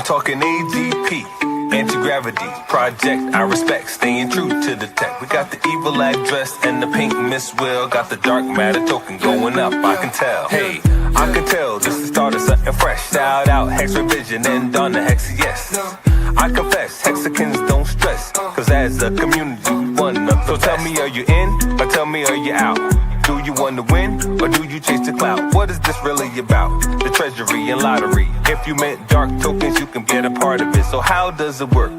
talking AGP, anti-gravity project. I respect, staying true to the tech. We got the evil address and the pink Miss Will. Got the dark matter token going up, I can tell. Hey, I can tell this is the start of something fresh. Shout out Hex Revision and on the Hex, yes. I confess, Hexicans don't stress, cause as a community we wanna. So tell me, are you in, or tell me, are you out? Do you want to win, or do you chase the clout? What is this really about? The treasury and lottery. If you meant dark tokens, you can get a part of it. So how does it work?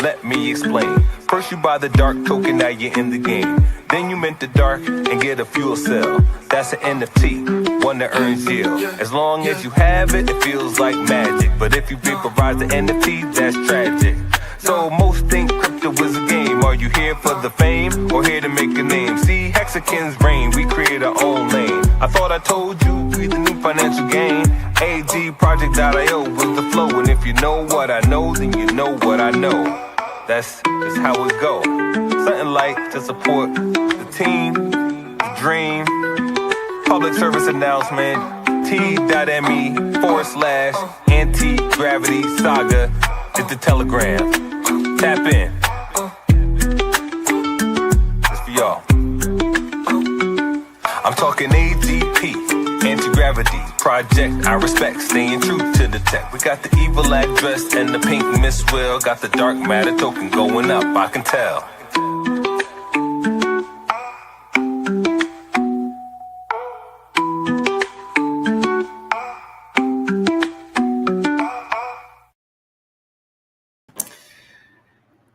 Let me explain. First you buy the dark token, now you're in the game. Then you mint the dark and get a fuel cell. That's an NFT, one that earns yield. As long as you have it, it feels like magic. But if you vaporize the NFT, that's tragic. So most think crypto is a game. Are you here for the fame, or here to make a name? See, Hexicans reign, we create our own lane. I thought I told you, we the new financial gain. AGProject.io with the flow. And if you know what I know, then you know what I know. That's just how it go. Something like to support the team, the dream. Public service announcement, t.me/anti-gravity saga is the telegram. Tap in. It's for y'all. I'm talking AGP, anti-gravity project. I respect, staying true to the tech. We got the evil address and the pink Miss Will. Got the dark matter token going up, I can tell.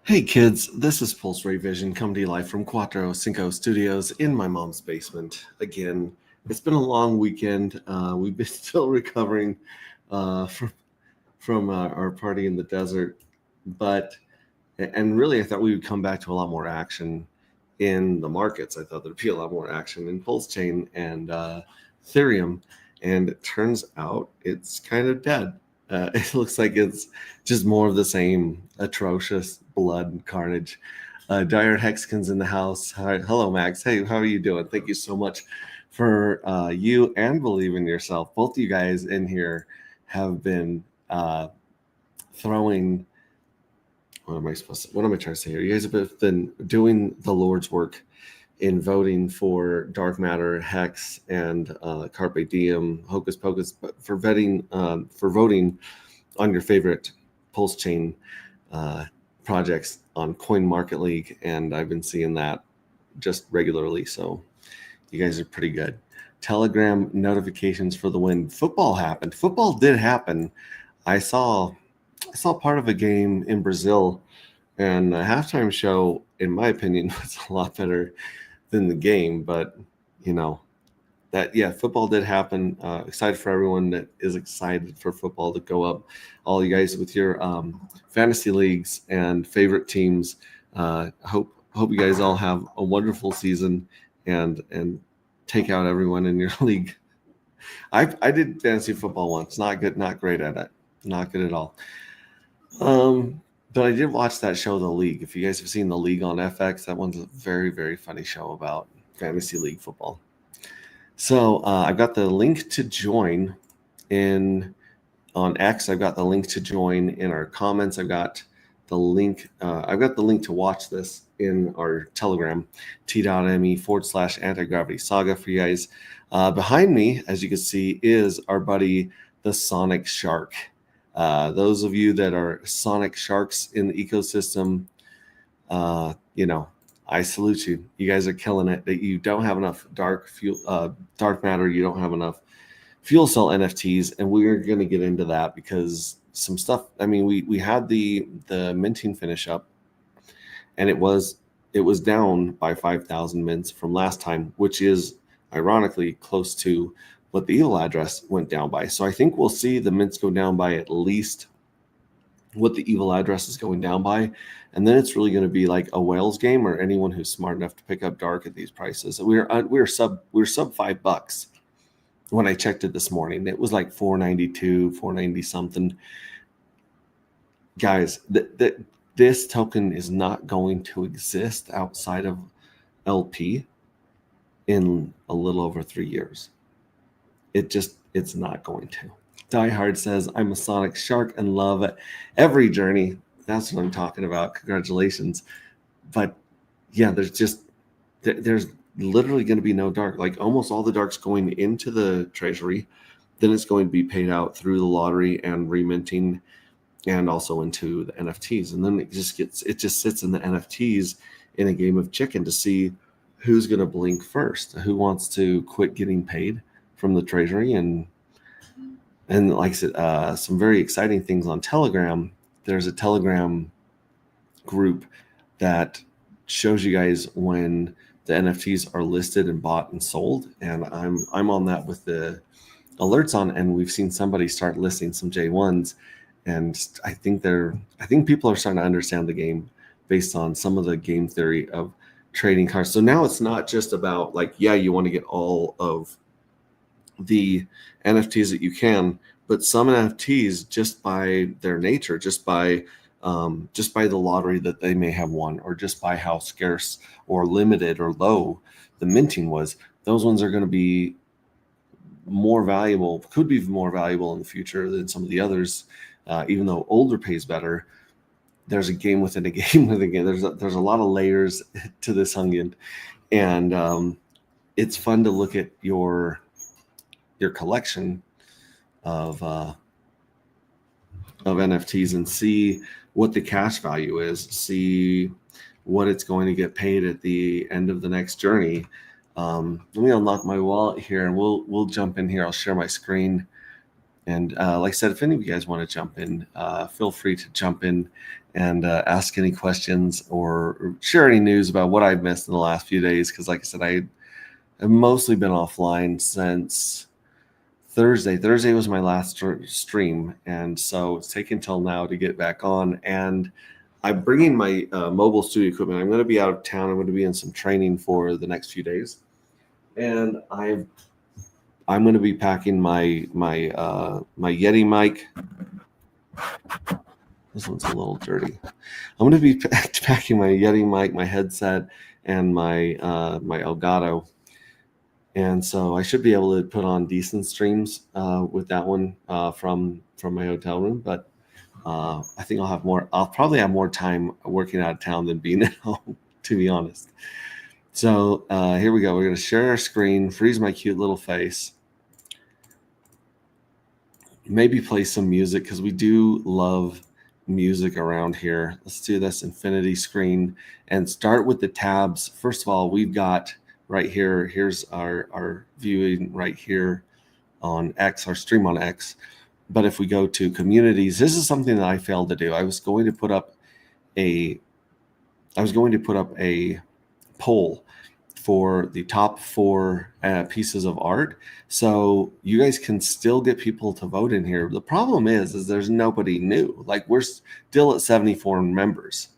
Hey kids, this is Pulse Ray Vision coming to you live from Cuatro Cinco Studios in my mom's basement. Again, it's been a long weekend. We've been still recovering from our party in the desert, and really I thought we would come back to a lot more action in the markets. I thought there'd be a lot more action in Pulse Chain and Ethereum, and it turns out it's kind of dead. It looks like it's just more of the same atrocious blood and carnage. Dire Hexicans in the house. Hi, hello, Max. Hey, how are you doing? Thank you so much for you and Believe in Yourself. Both of you guys in here have been throwing. What am I trying to say here? You guys have been doing the Lord's work in voting for Dark Matter, Hex, and Carpe Diem, Hocus Pocus, but for voting on your favorite Pulse Chain projects on Coin Market League, and I've been seeing that just regularly. So you guys are pretty good. Telegram notifications for the win. Football happened. Football did happen. I saw part of a game in Brazil, and the halftime show, in my opinion, was a lot better than the game. But football did happen. Excited for everyone that is excited for football to go up. All you guys with your fantasy leagues and favorite teams. Hope you guys all have a wonderful season and take out everyone in your league. I did fantasy football once. Not good, not great at it. Not good at all. But I did watch that show, The League. If you guys have seen The League on FX, that one's a very, very funny show about fantasy league football. So I've got the link to join on X. I've got the link to join in our comments. I've got the link to watch this in our Telegram, t.me/anti-gravity saga for you guys. Behind me, as you can see, is our buddy, the Sonic Shark. Those of you that are Sonic Sharks in the ecosystem, I salute you. You guys are killing it. That you don't have enough dark matter. You don't have enough fuel cell NFTs, and we're going to get into that because some stuff. I mean, we had the minting finish up, and it was down by 5,000 mints from last time, which is ironically close to what the evil address went down by. So I think we'll see the mints go down by at least what the evil address is going down by. And then it's really going to be like a whales game, or anyone who's smart enough to pick up dark at these prices. We're sub $5 when I checked it this morning. It was like 492, 490 something. Guys, this token is not going to exist outside of LP in a little over 3 years. It's not going to. Die Hard says, I'm a Sonic Shark and love every journey. That's what I'm talking about. Congratulations. But yeah, there's literally going to be no dark. Like almost all the dark's going into the treasury. Then it's going to be paid out through the lottery and reminting and also into the NFTs. And then it just sits in the NFTs in a game of chicken to see who's going to blink first, who wants to quit getting paid from the treasury. And like I said, some very exciting things on Telegram. There's a Telegram group that shows you guys when the NFTs are listed and bought and sold. And I'm on that with the alerts on, and we've seen somebody start listing some J1s. And I think people are starting to understand the game based on some of the game theory of trading cards. So now it's not just about like, yeah, you want to get all of the NFTs that you can, but some NFTs, just by their nature, just by the lottery that they may have won, or just by how scarce or limited or low the minting was, those ones are going to be more valuable, could be more valuable in the future than some of the others. Even though older pays better, there's a game within a game within a game. There's a lot of layers to this onion, and it's fun to look at your collection of NFTs and see what the cash value is, see what it's going to get paid at the end of the next journey. Let me unlock my wallet here, and we'll jump in here. I'll share my screen. And like I said, if any of you guys want to jump in, feel free to jump in and ask any questions or share any news about what I've missed in the last few days. Because like I said, I've mostly been offline since Thursday. Thursday was my last stream. And so it's taken till now to get back on. And I'm bringing my mobile studio equipment. I'm going to be out of town. I'm going to be in some training for the next few days. And I'm going to be packing my Yeti mic. This one's a little dirty. I'm going to be packing my Yeti mic, my headset, and my Elgato. And so I should be able to put on decent streams with that one from my hotel room. But I think I'll probably have more time working out of town than being at home, to be honest. So here we go. We're going to share our screen, freeze my cute little face. Maybe play some music because we do love music around here. Let's do this infinity screen and start with the tabs. First of all, we've got right here, here's our viewing right here on X, our stream on X. But if we go to communities, this is something that I failed to do. I was going to put up a poll for the top 4 pieces of art, so you guys can still get people to vote in here. The problem is there's nobody new. Like, we're still at 74 members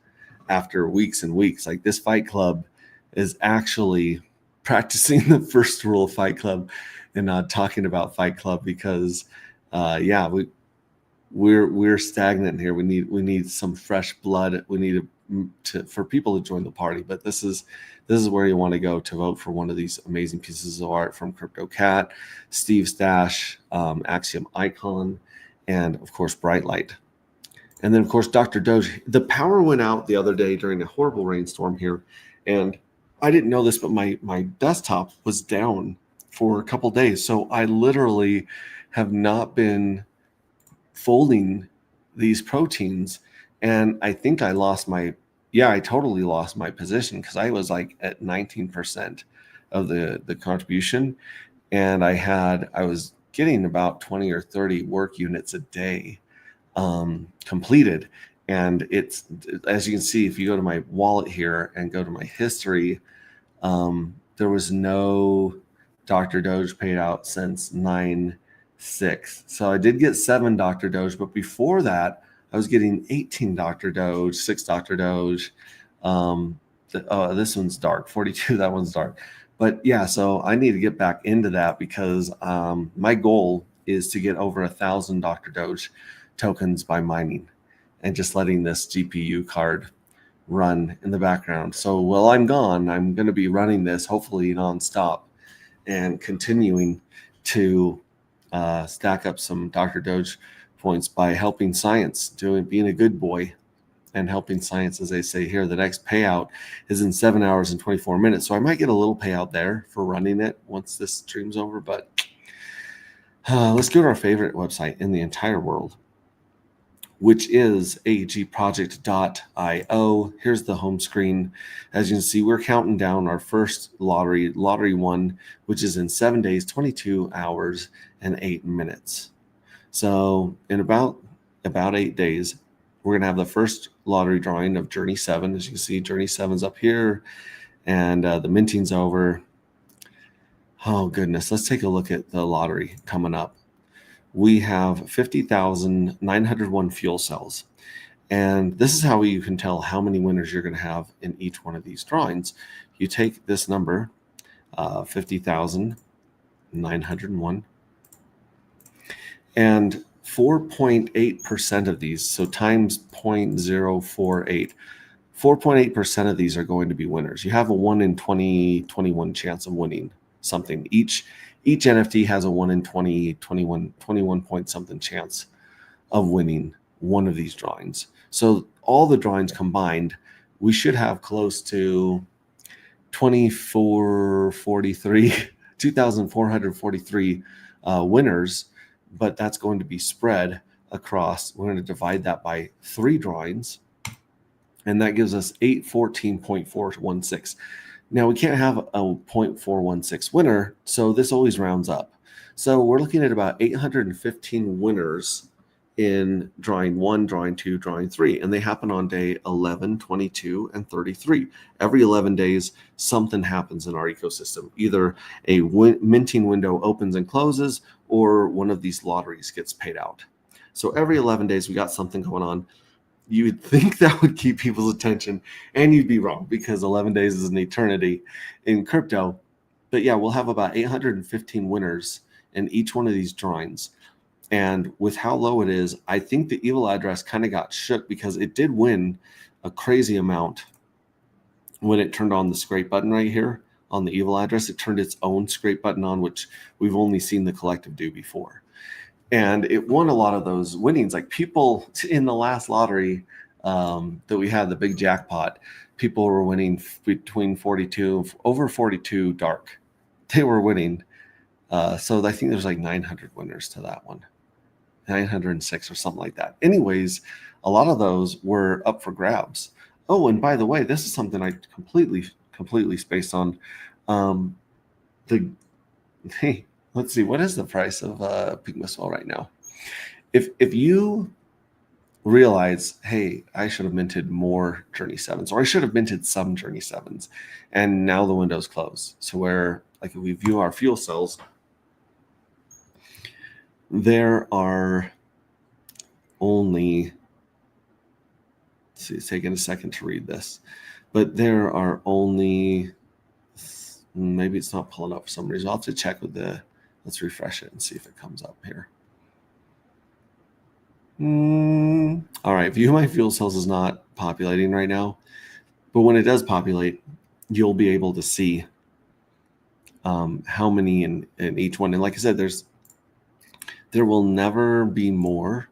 after weeks and weeks. Like, this Fight Club is actually practicing the first rule of Fight Club and not talking about Fight Club because we're stagnant here. We need some fresh blood. We need for people to join the party. But this is where you want to go to vote for one of these amazing pieces of art from Crypto Cat, Steve Stash, Axiom Icon, and of course Bright Light. And then of course Dr. Doge. The power went out the other day during a horrible rainstorm here, and I didn't know this, but my desktop was down for a couple days. So I literally have not been folding these proteins, and I think I totally lost my position because I was like at 19% of the contribution, and I was getting about 20 or 30 work units a day completed. And it's, as you can see, if you go to my wallet here and go to my history, there was no Dr. Doge paid out since 9/6. So I did get 7 Dr. Doge, but before that, I was getting 18 Dr. Doge, 6 Dr. Doge. This one's dark, 42, that one's dark. But yeah, so I need to get back into that because my goal is to get over 1,000 Dr. Doge tokens by mining and just letting this GPU card run in the background. So while I'm gone, I'm going to be running this hopefully nonstop and continuing to stack up some Dr. Doge points by helping science, being a good boy and helping science, as they say here. The next payout is in 7 hours and 24 minutes. So I might get a little payout there for running it once this stream's over. But let's go to our favorite website in the entire world, which is agproject.io. Here's the home screen. As you can see, we're counting down our first lottery 1, which is in 7 days, 22 hours, and 8 minutes. So in about 8 days, we're going to have the first lottery drawing of Journey 7. As you can see, Journey 7's up here, and the minting's over. Oh, goodness. Let's take a look at the lottery coming up. We have 50,901 fuel cells. And this is how you can tell how many winners you're going to have in each one of these drawings. You take this number, 50,901, and 4.8% of these, so times 0.048, 4.8% of these are going to be winners. You have a 1 in 20, 21 chance of winning something. Each NFT has a 1 in 20, 21 point something chance of winning one of these drawings. So all the drawings combined, we should have close to 2,443 winners, but that's going to be spread across. We're going to divide that by 3 drawings, and that gives us 814.416. Now, we can't have a 0.416 winner, so this always rounds up. So we're looking at about 815 winners in drawing 1, drawing 2, drawing 3, and they happen on day 11, 22, and 33. Every 11 days, something happens in our ecosystem. Either a minting window opens and closes, or one of these lotteries gets paid out. So every 11 days, we got something going on. You would think that would keep people's attention, and you'd be wrong, because 11 days is an eternity in crypto. But yeah, we'll have about 815 winners in each one of these drawings. And with how low it is, I think the evil address kind of got shook, because it did win a crazy amount when it turned on the scrape button right here on the evil address. It turned its own scrape button on, which we've only seen the collective do before. And it won a lot of those winnings. Like, people in the last lottery that we had, the big jackpot, people were winning between 42, over 42 dark. They were winning. So I think there's like 900 winners to that one. 906 or something like that. Anyways, a lot of those were up for grabs. Oh, and by the way, this is something I completely spaced on. Hey, let's see, what is the price of Pigmaswell right now? If you realize, hey, I should have minted more Journey 7s, or I should have minted some Journey 7s, and now the window's closed. So where, like, if we view our fuel cells, there are only, let's see, it's taking a second to read this, but there are only, maybe it's not pulling up for some reason. I'll have to check with let's refresh it and see if it comes up here. All right, view my fuel cells is not populating right now, but when it does populate, you'll be able to see how many in each one. And like I said, there will never be more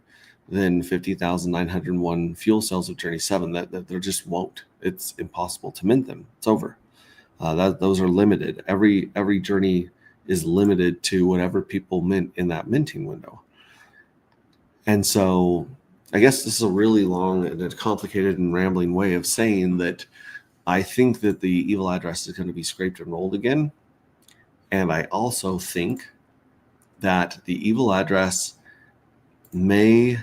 than 50,901 fuel cells of Journey 7. That there just won't. It's impossible to mint them. It's over. Those are limited. Every journey is limited to whatever people mint in that minting window. And so I guess this is a really long and a complicated and rambling way of saying that I think that the evil address is going to be scraped and rolled again. And I also think that the evil address may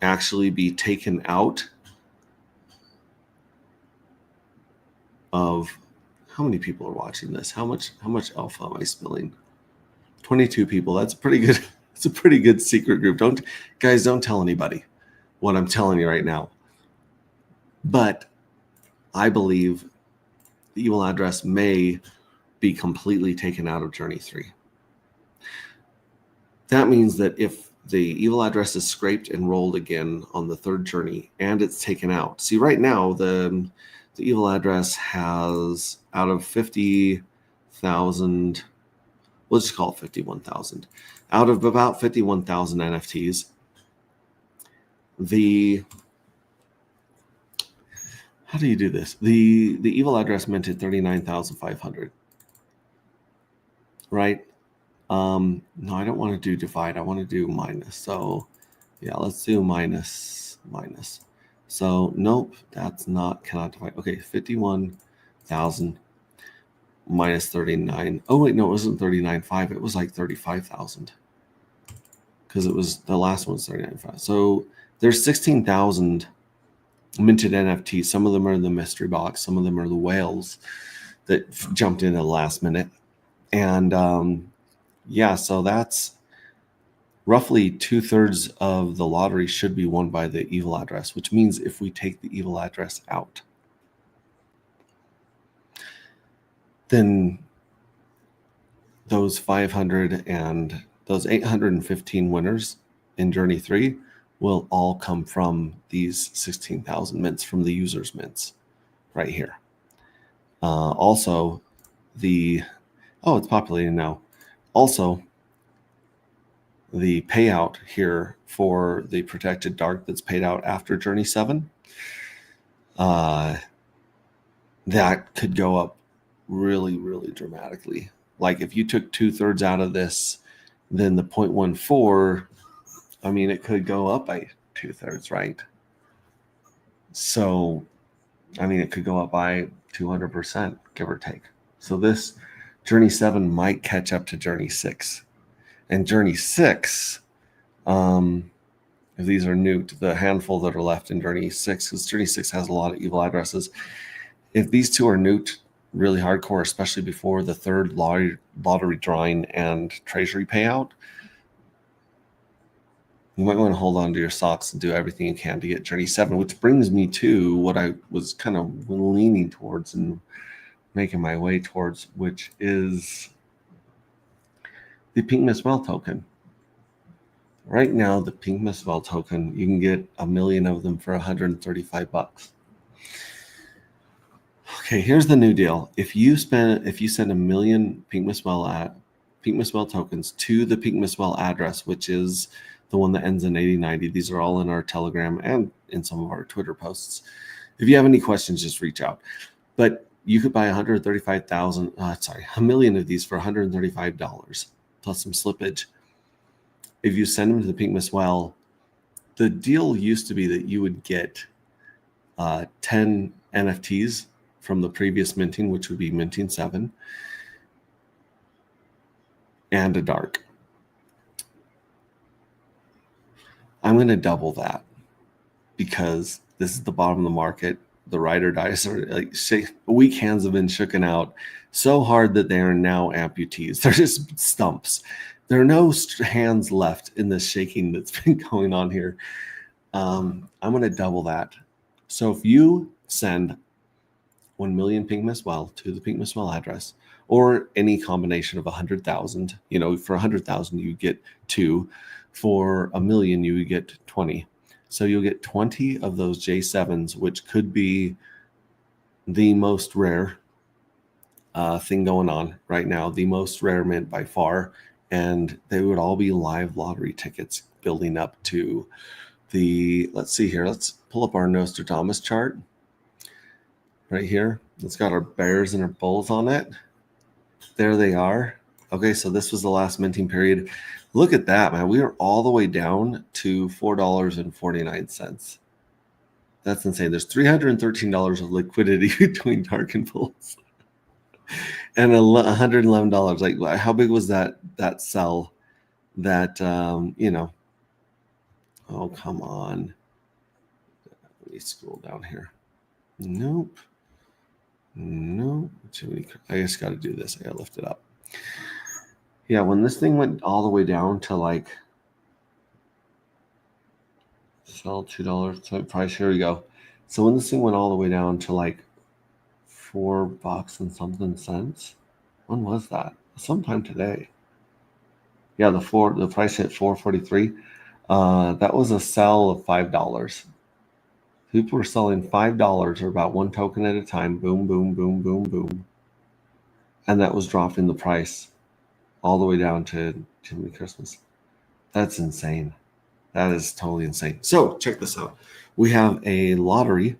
actually be taken out of, how many people are watching this? How much alpha am I spilling? 22 people. That's pretty good. It's a pretty good secret group. Don't tell anybody what I'm telling you right now. But I believe the evil address may be completely taken out of Journey 3. That means that if the evil address is scraped and rolled again on the third journey and it's taken out. See, right now, the evil address has, out of 50,000 We'll just call it 51,000. Out of about 51,000 NFTs, how do you do this? The evil address minted 39,500, right? No, I don't want to do divide. I want to do minus. So yeah, let's do minus. So nope, that's not, cannot divide. Okay, 51,000 minus 39. Oh wait, no, it wasn't 39.5. It was like 35,000 because it was, the last one's 39.5. So there's 16,000 minted NFTs. Some of them are in the mystery box. Some of them are the whales that jumped in at the last minute. And yeah, so that's roughly 2/3 of the lottery should be won by the evil address, which means if we take the evil address out, then those 500 and those 815 winners in Journey 3 will all come from these 16,000 mints from the users' mints right here. Also, it's populating now. Also, the payout here for the protected dark that's paid out after Journey 7, that could go up really, really dramatically. Like if you took 2/3 out of this, then the 0.14, I mean, it could go up by 2/3, right? So, I mean, it could go up by 200%, give or take. So this Journey 7 might catch up to Journey 6. And Journey 6, if these are nuked, the handful that are left in Journey 6, because Journey 6 has a lot of evil addresses, if these two are nuked really hardcore, especially before the third lottery drawing and treasury payout, you might want to hold on to your socks and do everything you can to get Journey 7, which brings me to what I was kind of leaning towards and making my way towards, which is the Pink Miswell token. Right now, the Pink Miswell token, you can get 1 million of them for $135. Okay, here's the new deal. If you send 1 million Pink Miswell tokens to the Pink Miswell address, which is the one that ends in 8090, these are all in our Telegram and in some of our Twitter posts. If you have any questions, just reach out. But you could buy 1 million of these for $135 plus some slippage. If you send them to the Pink Miswell, the deal used to be that you would get 10 NFTs from the previous minting, which would be minting 7, and a dark. I'm going to double that because this is the bottom of the market. The ride or dies are like weak hands have been shooken out so hard that they are now amputees. They're just stumps. There are no hands left in this shaking that's been going on here. I'm going to double that. So if you send 1 million Pink Miswell to the Pink Miswell address, or any combination of 100,000, for 100,000 you get 2, for 1 million you would get 20. So you'll get 20 of those J7s, which could be the most rare thing going on right now, the most rare mint by far, and they would all be live lottery tickets building up to let's see here, let's pull up our Nostradamus chart right here. It's got our bears and our bulls on it. There they are. Okay, so this was the last minting period. Look at that, man. We are all the way down to $4.49. That's insane. There's $313 of liquidity between dark and bulls. And $111. Like, how big was that sell that, oh, come on. Let me scroll down here. Nope. I just got to do this. I got to lift it up. Yeah, when this thing went all the way down to like sell $2 type price, here we go. So when this thing went all the way down to like $4 and something cents, when was that? Sometime today. Yeah, the price hit $4.43. That was a sell of $5. People were selling $5 or about one token at a time. Boom, boom, boom, boom, boom. And that was dropping the price all the way down to Jiminy Christmas. That's insane. That is totally insane. So check this out. We have a lottery,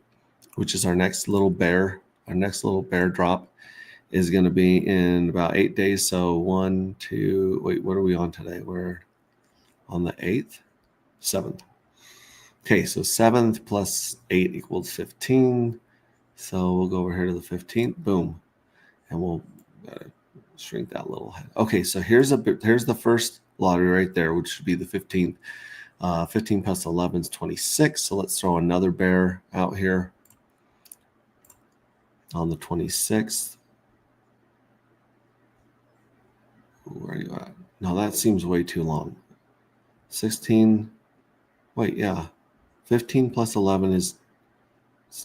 which is our next little bear. Our next little bear drop is going to be in about 8 days. So 1, 2, wait, what are we on today? We're on the 8th, 7th. Okay, so 7th plus 8 equals 15. So we'll go over here to the 15th. Boom. And we'll shrink that little head. Okay, so here's the first lottery right there, which should be the 15th. 15 plus 11 is 26. So let's throw another bear out here on the 26th. Where are you at? No, that seems way too long. 16. Wait, yeah. 15 plus 11 is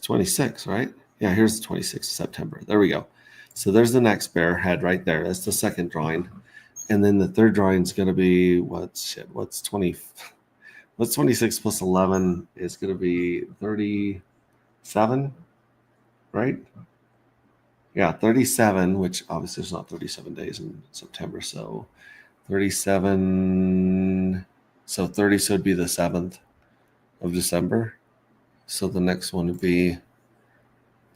26, right? Yeah, here's the 26th of September. There we go. So there's the next bear head right there. That's the second drawing. And then the third drawing is going to be what's 26 plus 11 is going to be 37, right? Yeah, 37, which obviously there's not 37 days in September. So 37, so 30, so it'd be the 7th of December. So the next one would be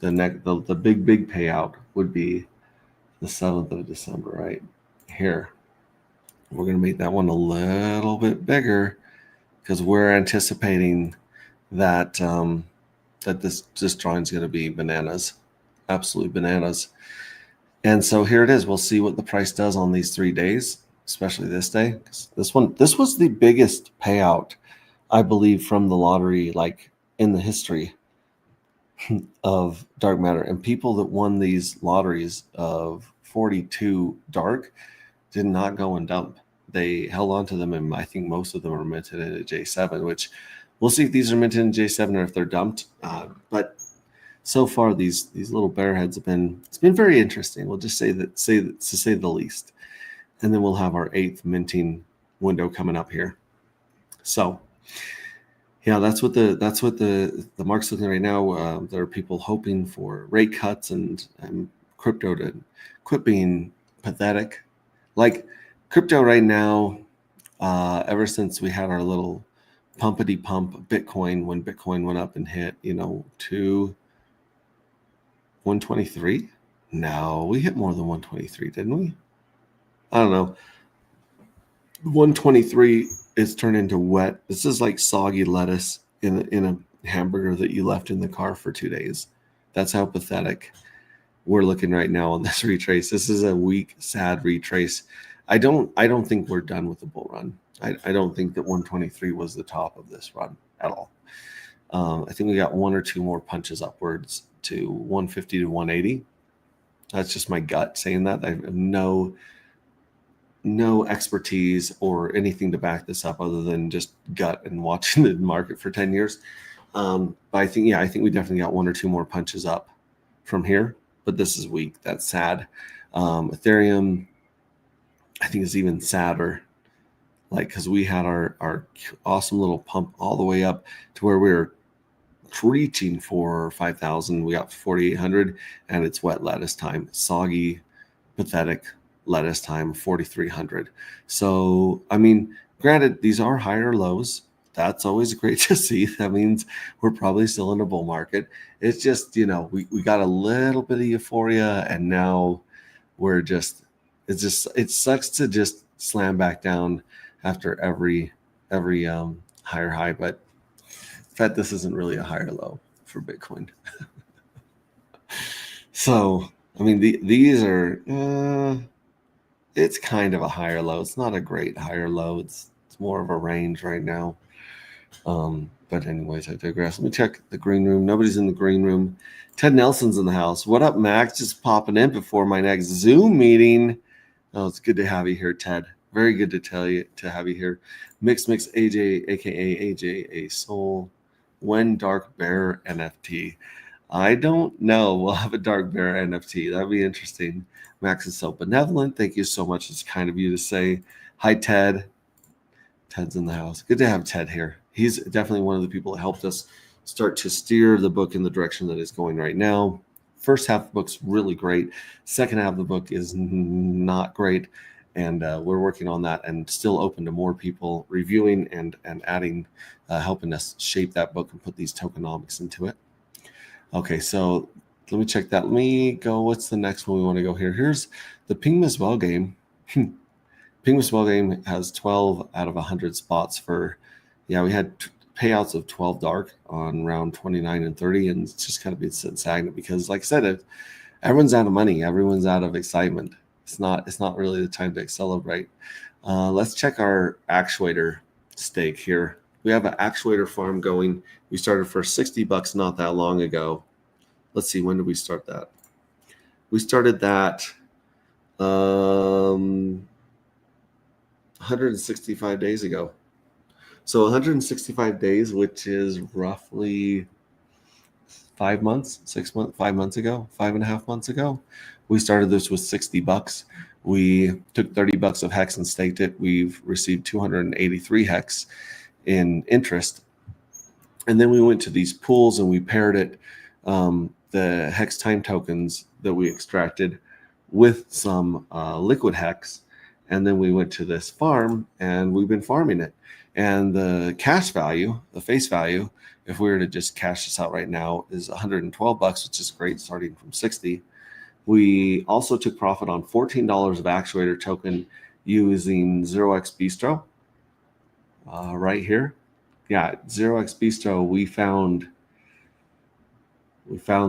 the big payout would be the 7th of December, right here. We're going to make that one a little bit bigger because we're anticipating that that this drawing is going to be bananas, absolutely bananas. And so here it is. We'll see what the price does on these 3 days, especially this day. This was the biggest payout, I believe, from the lottery, like in the history of dark matter. And people that won these lotteries of 42 dark did not go and dump. They held on to them, and I think most of them are minted in a J7, which we'll see if these are minted in J7 or if they're dumped. But so far, these little bear heads it's been very interesting. We'll just say that to say the least. And then we'll have our 8th minting window coming up here. So yeah, that's what the market's looking right now. There are people hoping for rate cuts and crypto to quit being pathetic. Like crypto right now, ever since we had our little pumpity pump Bitcoin, when Bitcoin went up and hit, to 123. No, we hit more than 123, didn't we? I don't know. 123 is turned into wet. This is like soggy lettuce in a hamburger that you left in the car for 2 days. That's how pathetic we're looking right now on this retrace. This is a weak, sad retrace. I don't think we're done with the bull run. I don't think that 123 was the top of this run at all. I think we got 1 or 2 more punches upwards to 150 to 180. That's just my gut saying that. I have no expertise or anything to back this up other than just gut and watching the market for 10 years. But I think we definitely got 1 or 2 more punches up from here, but this is weak. That's sad. Ethereum, I think, is even sadder, because we had our awesome little pump all the way up to where we were reaching for 5,000. We got 4,800, and it's wet lettuce time, soggy, pathetic lettuce time, 4,300. So, I mean, granted, these are higher lows. That's always great to see. That means we're probably still in a bull market. It's just, we got a little bit of euphoria, and now we're it sucks to just slam back down after every higher high. But in fact, this isn't really a higher low for Bitcoin. So, I mean, these are, it's kind of a higher low. It's not a great higher low. It's more of a range right now. But anyways, I digress. Let me check the green room. Nobody's in the green room. Ted Nelson's in the house. What up, Max? Just popping in before my next Zoom meeting. Oh, it's good to have you here, Ted. Very good to have you here. Mix AJ, aka AJ A Soul. When Dark Bear NFT? I don't know. We'll have a Dark Bear NFT. That'd be interesting. Max is so benevolent. Thank you so much. It's kind of you to say hi, Ted. Ted's in the house. Good to have Ted here. He's definitely one of the people that helped us start to steer the book in the direction that it's going right now. First half of the book's really great. Second half of the book is not great. And we're working on that and still open to more people reviewing and adding, helping us shape that book and put these tokenomics into it. Okay, so let me check that. Let me go. What's the next one we want to go here? Here's the Ping Miss Well game. Ping Miss Well game has 12 out of 100 spots for, yeah, we had payouts of 12 dark on round 29 and 30, and it's just kind of been stagnant because, like I said, everyone's out of money, everyone's out of excitement. It's not really the time to celebrate. Let's check our actuator stake here. We have an actuator farm going. We started for $60 not that long ago. Let's see, when did we start that? We started that 165 days ago. So 165 days, which is roughly 5 months, 6 months, 5 months ago, 5.5 months ago. We started this with $60. We took $30 of hex and staked it. We've received 283 hex in interest. And then we went to these pools and we paired it, the hex time tokens that we extracted with some liquid hex. And then we went to this farm and we've been farming it. And the cash value, the face value, if we were to just cash this out right now, is $112, which is great, starting from 60. We also took profit on $14 of actuator token using 0x Bistro right here. Yeah, 0x Bistro, we found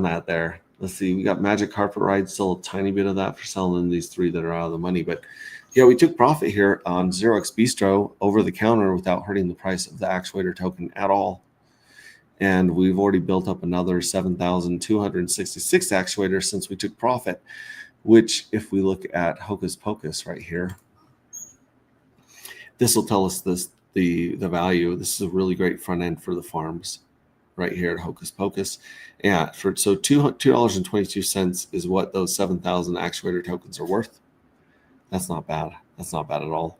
that there. Let's see, we got Magic Carpet Ride, still a tiny bit of that for selling these 3 that are out of the money. But yeah, we took profit here on 0x Bistro over the counter without hurting the price of the actuator token at all. And we've already built up another 7,266 actuators since we took profit, which if we look at Hocus Pocus right here, this will tell us the value. This is a really great front end for the farms right here at Hocus Pocus. Yeah, so $2.22 is what those 7,000 actuator tokens are worth. That's not bad. That's not bad at all.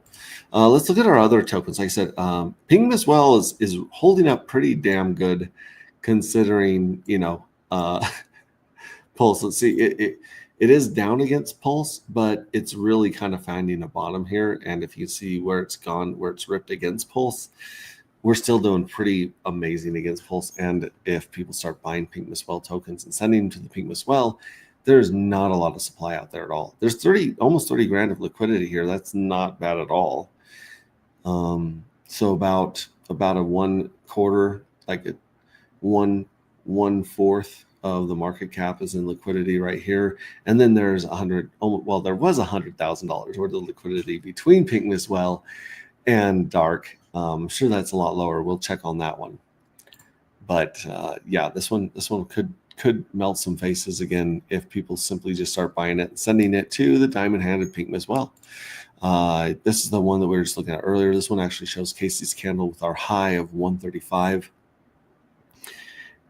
Let's look at our other tokens. Like I said, Ping Miss Well is holding up pretty damn good, considering Pulse. Let's see, it is down against Pulse, but it's really kind of finding a bottom here. And if you see where it's gone, where it's ripped against Pulse, we're still doing pretty amazing against Pulse. And if people start buying Ping Miss Well tokens and sending them to the Ping Miss Well, there's not a lot of supply out there at all. There's almost 30 grand of liquidity here. That's not bad at all. So about a 1/4, like a 1/4 of the market cap is in liquidity right here. And then there's there was $100,000 worth of liquidity between Ping Miss Well and Dark. I'm sure that's a lot lower. We'll check on that one. But yeah, this one could melt some faces again if people simply just start buying it and sending it to the diamond-handed Ping Miss Well. This is the one that we were just looking at earlier. This one actually shows Casey's candle with our high of 135.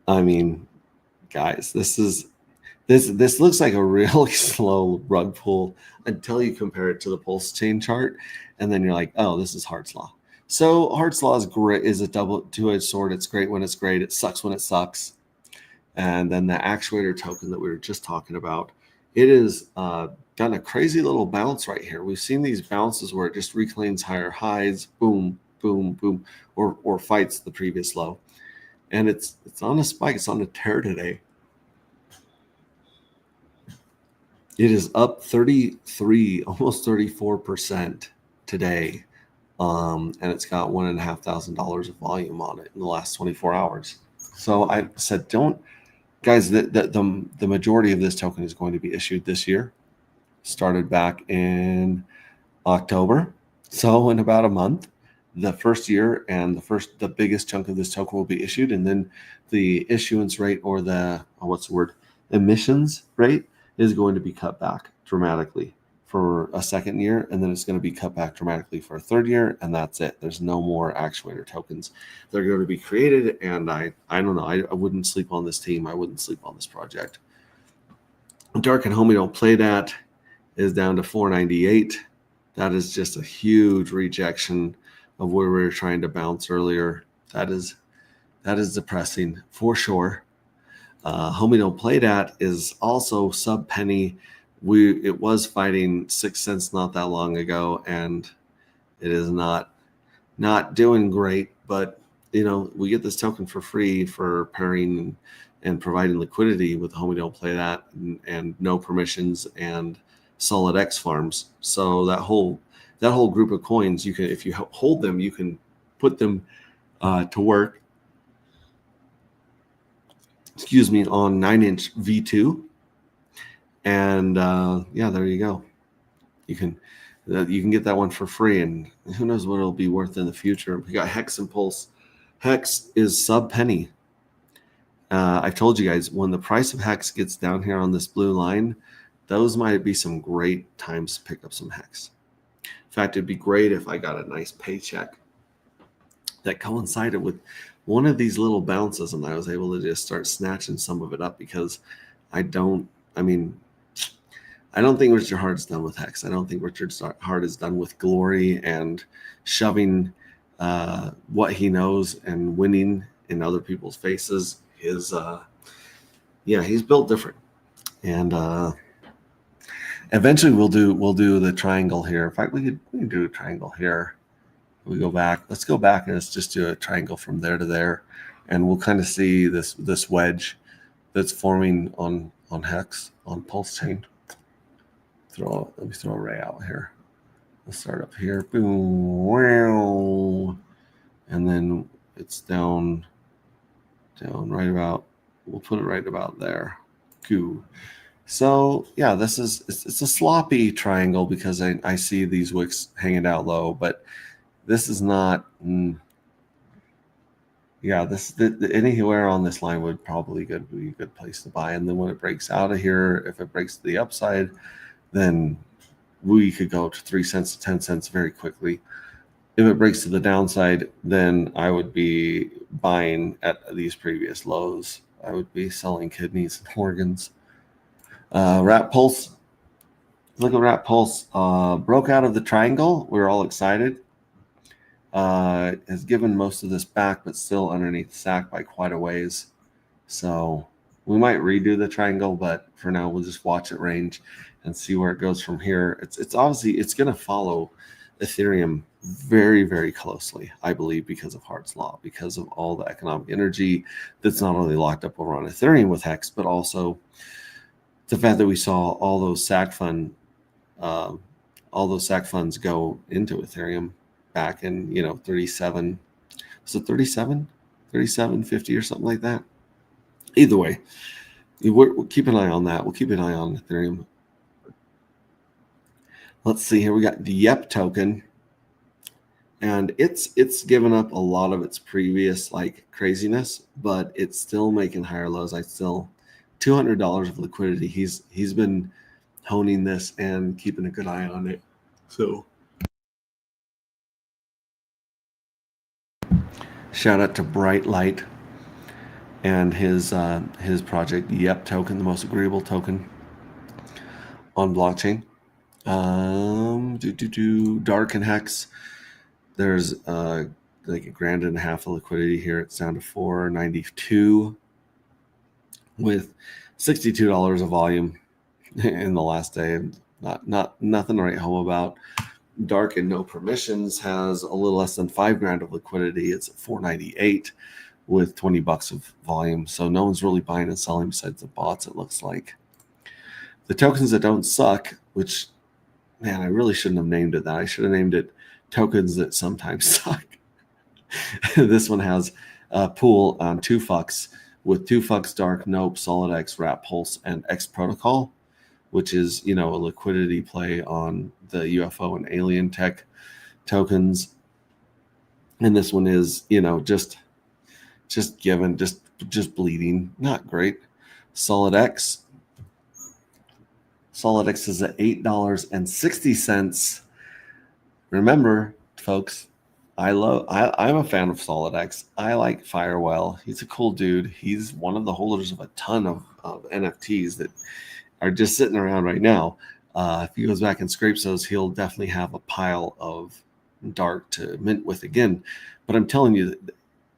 I mean, guys, this looks like a really slow rug pull until you compare it to the pulse chain chart, and then you're like, oh, this is Hart's Law. So Hart's Law is great, is a two-edged sword. It's great when it's great. It sucks when it sucks. And then the actuator token that we were just talking about, it is done a crazy little bounce right here. We've seen these bounces where it just reclaims higher highs, boom, boom, boom, or fights the previous low. And it's on a spike. It's on a tear today. It is up 33, almost 34% today. And it's got $1,500 of volume on it in the last 24 hours. So I said, guys, the majority of this token is going to be issued this year. Started back in October. So in about a month, the first year and the biggest chunk of this token will be issued. And then the issuance rate, or the, emissions rate, is going to be cut back dramatically for a second year. And then it's going to be cut back dramatically for a third year. And that's it. There's no more actuator tokens. They're going to be created. And I don't know. I wouldn't sleep on this team. I wouldn't sleep on this project. Dark and Homie Don't Play That is down to 498. That is just a huge rejection of where we were trying to bounce earlier. That is depressing for sure. Homie Don't Play That is also sub penny. it was fighting 6 cents not that long ago, and it is not doing great. But we get this token for free for pairing and providing liquidity with Homie Don't Play That and no permissions and Solid X farms. So that whole group of coins, you can, if you hold them, you can put them to work. Excuse me, on 9-inch V2, and yeah, there you go. You can get that one for free, and who knows what it'll be worth in the future. We got Hex and Pulse. Hex is sub penny. I've told you guys, when the price of Hex gets down here on this blue line, those might be some great times to pick up some Hex. In fact, it'd be great if I got a nice paycheck that coincided with one of these little bounces and I was able to just start snatching some of it up, because I don't think Richard Hart's done with Hex. I don't think Richard Hart is done with glory and shoving what he knows and winning in other people's faces. He's built different. And eventually we'll do the triangle here. In fact, we can do a triangle here. We go back. Let's go back and let's just do a triangle from there to there, and we'll kind of see this wedge that's forming on Hex on Pulse Chain. Let me throw a ray out here. Let's start up here. Boom, wow, and then it's down right about. We'll put it right about there. Cool. So yeah, it's a sloppy triangle because I see these wicks hanging out low, but this is not. Anywhere on this line would probably be a good place to buy. And then when it breaks out of here, if it breaks to the upside, then we could go to 3 cents to 10 cents very quickly. If it breaks to the downside, then I would be buying at these previous lows. I would be selling kidneys and organs. Rat Pulse. Look at Rat Pulse. Broke out of the triangle. We're all excited. Has given most of this back, but still underneath the sack by quite a ways. So we might redo the triangle, but for now we'll just watch it range and see where it goes from here. It's obviously it's going to follow Ethereum very, very closely, I believe, because of Hart's Law, because of all the economic energy that's not only locked up over on Ethereum with Hex, but also the fact that we saw all those SAC funds go into Ethereum back in 37, so 37.50 or something like that. Either way, we'll keep an eye on that. We'll keep an eye on Ethereum. Let's see here. We got the YEP token, and it's given up a lot of its previous craziness, but it's still making higher lows. I still $200 of liquidity. He's been honing this and keeping a good eye on it. So shout out to Bright Light and his project, the YEP token, the most agreeable token on blockchain. Dark and Hex. There's like $1.5 of liquidity here. It's down to $492 with $62 of volume in the last day. Nothing to write home about. Dark and no permissions has a little less than $5,000 of liquidity. It's at $498 with $20 of volume. So no one's really buying and selling besides the bots, it looks like. The tokens that don't suck, which, man, I really shouldn't have named it that. I should have named it tokens that sometimes suck. This one has a pool on 2FUCKS with 2FUCKS, Dark, Nope, Solid X, Rat Pulse, and X Protocol, which is, a liquidity play on the UFO and alien tech tokens. And this one is, just given, just bleeding. Not great. Solid X is at $8.60. Remember, folks, I'm a fan of Solid X. I like Firewell. He's a cool dude. He's one of the holders of a ton of NFTs that are just sitting around right now. If he goes back and scrapes those, he'll definitely have a pile of Dark to mint with again. But I'm telling you,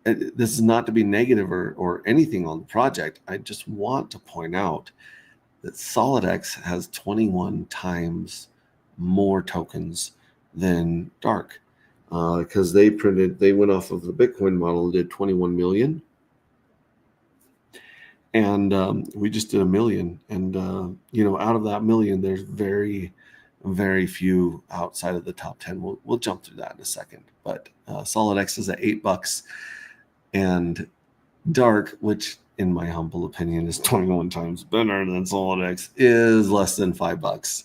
this is not to be negative or anything on the project. I just want to point out that SolidX has 21 times more tokens than Dark, because they went off of the Bitcoin model, did 21 million, and we just did 1 million. And out of that million, there's very, very few outside of the top 10. We'll jump through that in a second. But SolidX is at $8, and Dark, which in my humble opinion is 21 times better than SolidX, is less than $5.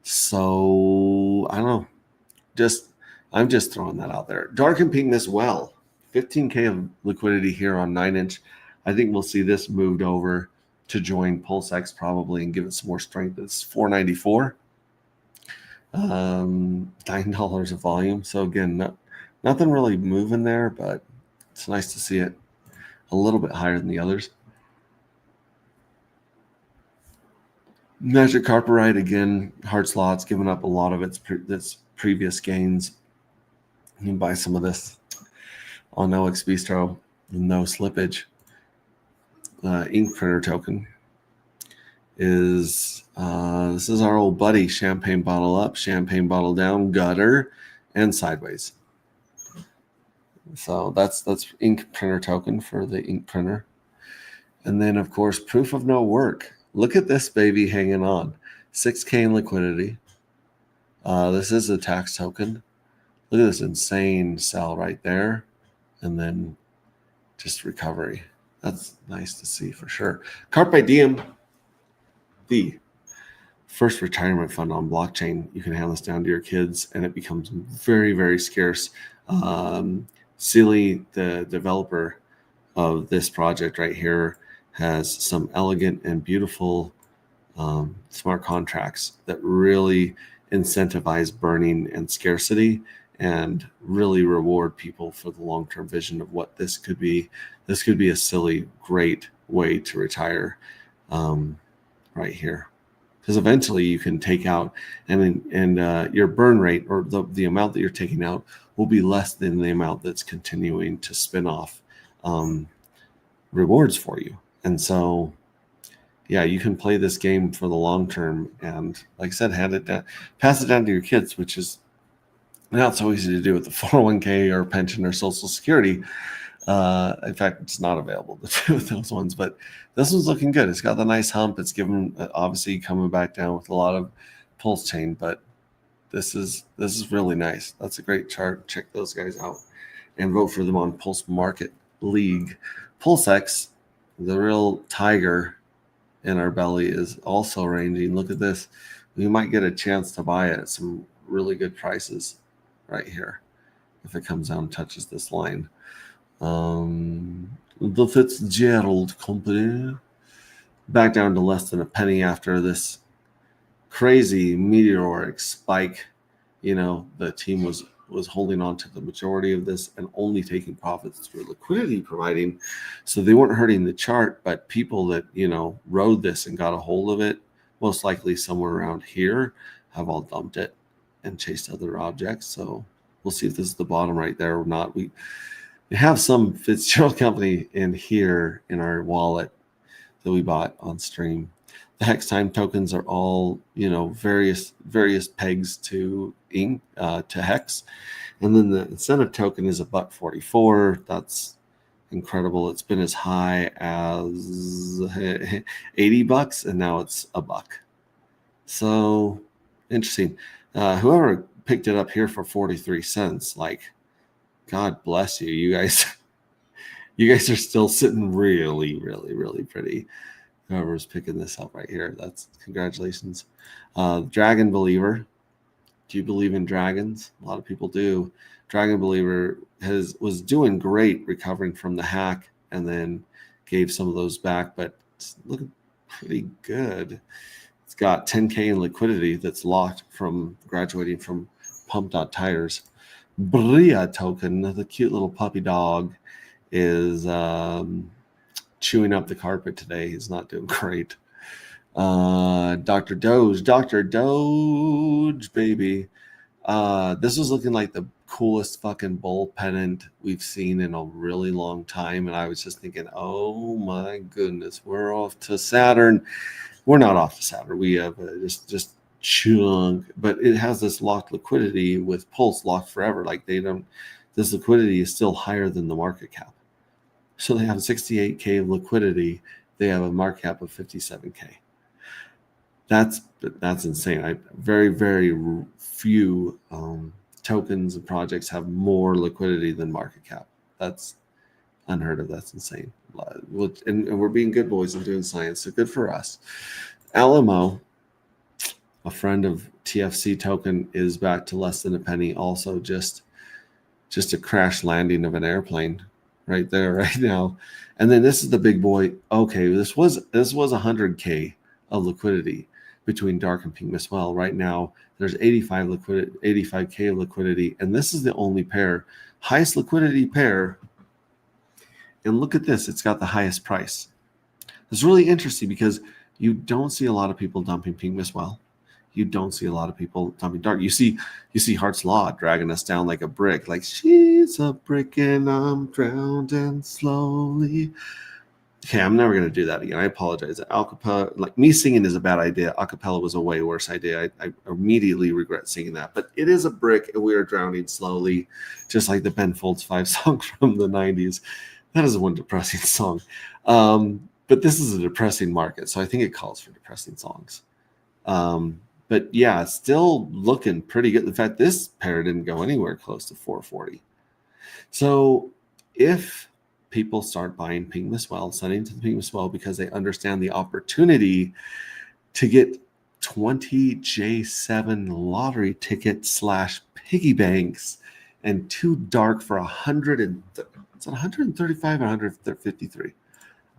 So I don't know. I'm just throwing that out there. Dark and Pink as well. 15K of liquidity here on 9-inch. I think we'll see this moved over to join PulseX probably and give it some more strength. It's $4.94. $9 of volume. So again, nothing really moving there, but it's nice to see it a little bit higher than the others. Magic Carperite, again, hard slots, giving up a lot of its previous gains. You can buy some of this on OX Bistro, no slippage. Ink printer token is this is our old buddy, champagne bottle up, champagne bottle down, gutter, and sideways. So that's ink printer token for the ink printer. And then, of course, proof of no work. Look at this baby hanging on. 6K in liquidity. This is a tax token. Look at this insane sell right there. And then just recovery. That's nice to see for sure. Carpe Diem, the first retirement fund on blockchain. You can hand this down to your kids, and it becomes very, very scarce. Sealy, the developer of this project right here, has some elegant and beautiful smart contracts that really incentivize burning and scarcity and really reward people for the long-term vision of what this could be. This could be a silly, great way to retire right here. Because eventually you can take out, and your burn rate, or the amount that you're taking out, will be less than the amount that's continuing to spin off rewards for you. And so, yeah, you can play this game for the long term, and like I said, hand it down, pass it down to your kids, which is not so easy to do with the 401k or pension or Social Security. In fact, it's not available to do with those ones, but this one's looking good. It's got the nice hump. It's given, obviously coming back down with a lot of pulse chain, but this is really nice. That's a great chart. Check those guys out and vote for them on Pulse Market League. PulseX, the real tiger in our belly, is also ranging. Look at this. We might get a chance to buy it at some really good prices right here if it comes down and touches this line. The Fitzgerald Company back down to less than a penny after this crazy meteoric spike. The team was holding on to the majority of this and only taking profits through liquidity providing. So they weren't hurting the chart, but people that, rode this and got a hold of it, most likely somewhere around here, have all dumped it and chased other objects. So we'll see if this is the bottom right there or not. We have some Fitzgerald Company in here in our wallet that we bought on stream. The Hex Time tokens are all, various pegs to Hex. And then the incentive token is $1.44. That's incredible. It's been as high as $80, and now it's $1. So interesting. Whoever picked it up here for 43 cents, God bless you. You guys are still sitting really, really, really pretty. Whoever's picking this up right here, that's congratulations. Dragon Believer. Do you believe in dragons? A lot of people do. Dragon Believer was doing great recovering from the hack, and then gave some of those back, but it's looking pretty good. It's got 10K in liquidity that's locked from graduating from Pump.Tires. Bria token, the cute little puppy dog, is chewing up the carpet today. He's not doing great. Dr. Doge, baby. This was looking like the coolest fucking bull pennant we've seen in a really long time. And I was just thinking, oh my goodness, we're off to Saturn. We're not off the Saturn. We have just chunk, but it has this locked liquidity with Pulse locked forever. Like this liquidity is still higher than the market cap. So they have 68K of liquidity. They have a market cap of 57K. That's insane. Very, very few tokens and projects have more liquidity than market cap. That's unheard of. That's insane. And we're being good boys and doing science, so good for us. Alamo, a friend of TFC token, is back to less than a penny. Also, just a crash landing of an airplane right there, right now. And then this is the big boy. Okay, this was 100K of liquidity between Dark and Pink Miss Well. Right now, there's 85K of liquidity, and this is the only pair, highest liquidity pair. And look at this, it's got the highest price. It's really interesting because you don't see a lot of people dumping Pink Miss Well. You don't see a lot of people dumping Dark. You see Heart's Law dragging us down like a brick, like she's a brick and I'm drowning slowly. Okay, I'm never going to do that again. I apologize. Acapella, like me singing is a bad idea. Acapella was a way worse idea. I immediately regret singing that. But it is a brick and we are drowning slowly, just like the Ben Folds 5 song from the 90s. That is one depressing song. But this is a depressing market, so I think it calls for depressing songs. But yeah, still looking pretty good. In fact, this pair didn't go anywhere close to 440. So if people start buying Pink Miss Well, sending to the Pink Miss Well because they understand the opportunity to get 20 J7 lottery tickets / piggy banks and 2 Dark for 135 or 153.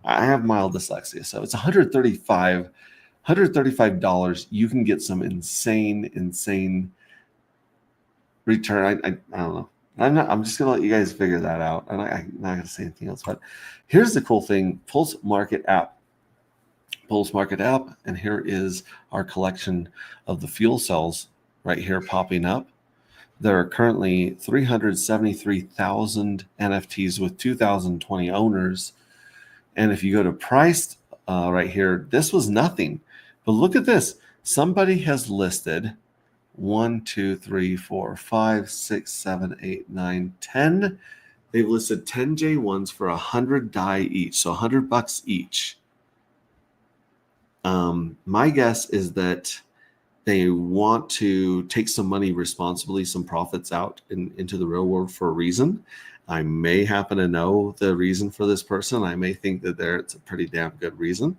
I have mild dyslexia, so it's $135. You can get some insane return. I don't know. I'm just gonna let you guys figure that out. And I'm not gonna say anything else. But here's the cool thing: Pulse Market app, and here is our collection of the fuel cells right here popping up. There are currently 373,000 NFTs with 2,020 owners. And if you go to priced right here, this was nothing. But look at this. Somebody has listed 1, 2, 3, 4, 5, 6, 7, 8, 9, 10. They've listed 10 J1s for 100 DAI each, so $100 each. My guess is that they want to take some money responsibly, some profits out into the real world for a reason. I may happen to know the reason for this person. I may think that it's a pretty damn good reason.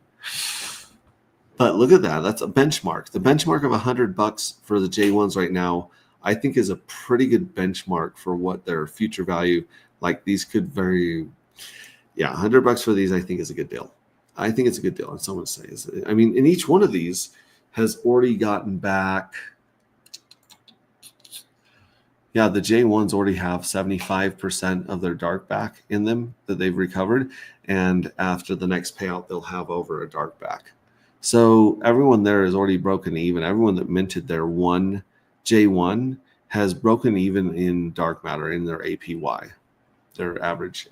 But look at that. That's a benchmark. The benchmark of $100 for the J1s right now, I think, is a pretty good benchmark for what their future value. Like these could $100 for these, I think, is a good deal. I think it's a good deal. And someone says, I mean, in each one of these has already gotten back. Yeah, the J1s already have 75% of their Dark back in them that they've recovered. And after the next payout, they'll have over a Dark back. So everyone there is already broken even. Everyone that minted their one J1 has broken even in dark matter in their APY, their average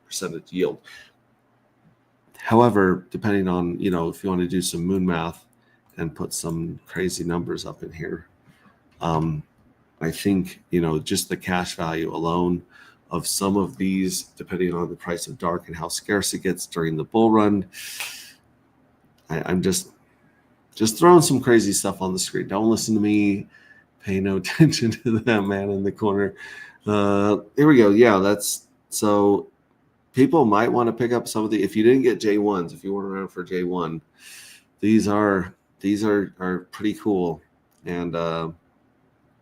percentage yield. However, depending on, if you want to do some moon math and put some crazy numbers up in here, I think, just the cash value alone of some of these, depending on the price of dark and how scarce it gets during the bull run, I'm just throwing some crazy stuff on the screen. Don't listen to me. Pay no attention to that man in the corner. Here we go. Yeah, so people might want to pick up some of if you didn't get J1s, if you weren't around for J1, these are pretty cool. And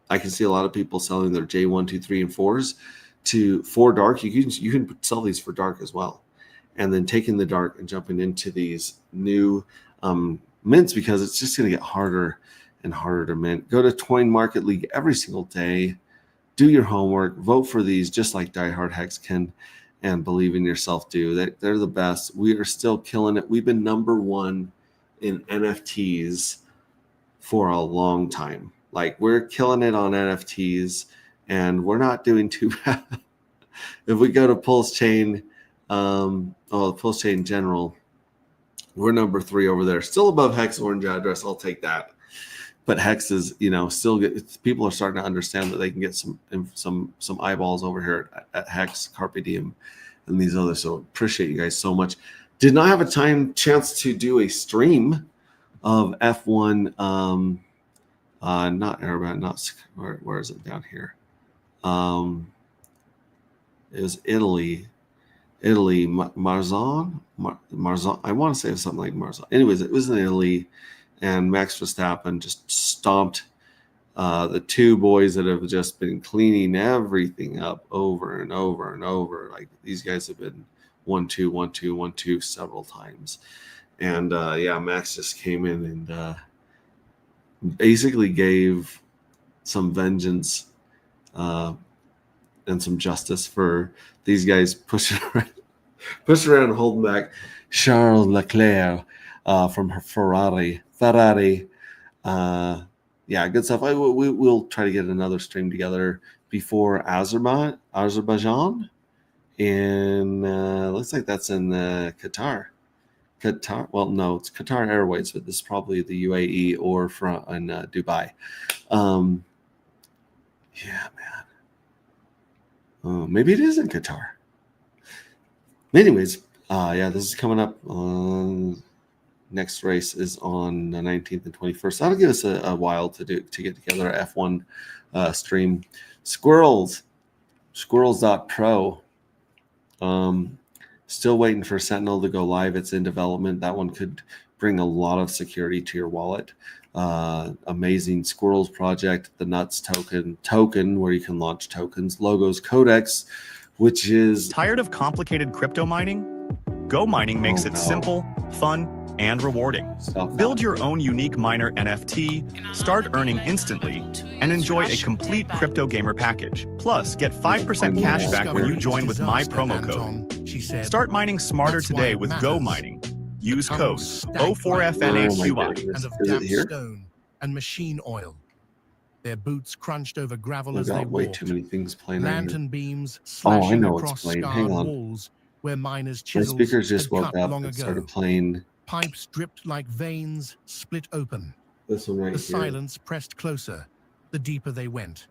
I can see a lot of people selling their J1, 2, 3, and 4s for dark. You can sell these for dark as well. And then taking the dark and jumping into these new mints, because it's just going to get harder and harder to mint. Go to Coin Market League every single day. Do your homework. Vote for these just like Die Hard Hex can, and believe in yourself. They're the best. We are still killing it. We've been number one in NFTs for a long time. Like, we're killing it on NFTs, and we're not doing too bad. If we go to Pulse Chain, Pulse Chain General, We're number 3 over there, still above Hex orange address. I'll take that. But Hex is, still people are starting to understand that they can get some eyeballs over here at Hex, Carpe Diem, and these others. So appreciate you guys so much. Did not have a chance to do a stream of F1. Not Arabet, not where is it down here? It was Italy, Marzon. I want to say it was something like Marzon. Anyways, it was in Italy, and Max Verstappen just stomped the 2 boys that have just been cleaning everything up over and over and over. Like, these guys have been 1-2, 1-2, 1-2 several times. And Max just came in and basically gave some vengeance and some justice for these guys pushing around and holding back Charles Leclerc from her Ferrari. Good stuff. We'll try to get another stream together before Azerbaijan. And looks like that's in Qatar. Well, no, it's Qatar Airways, but this is probably the UAE or in Dubai. Man. Maybe it is in Qatar. Anyways, this is coming up. Next race is on the 19th and 21st. That'll give us a while to get together a F1 stream. Squirrels.pro. Still waiting for Sentinel to go live. It's in development. That one could bring a lot of security to your wallet. Amazing Squirrels project, the Nuts token where you can launch tokens, Logos Codex, which is... Tired of complicated crypto mining? Go Mining makes it simple, fun, and rewarding. Build your own unique miner NFT, start earning instantly, and enjoy a complete crypto gamer package. Plus, get 5% cash back when you join with my promo code. Start mining smarter today with Go Mining. Use code O4FNAQI. And of damp stone and machine oil. Their boots crunched over gravel as they walked. Way too many things playing. Lantern beams slashing across Hang scarred on. walls where miners' My chisels speakers just had woke cut up long and ago. started playing. Pipes dripped like veins, split open. This one right The here. silence pressed closer, the deeper they went,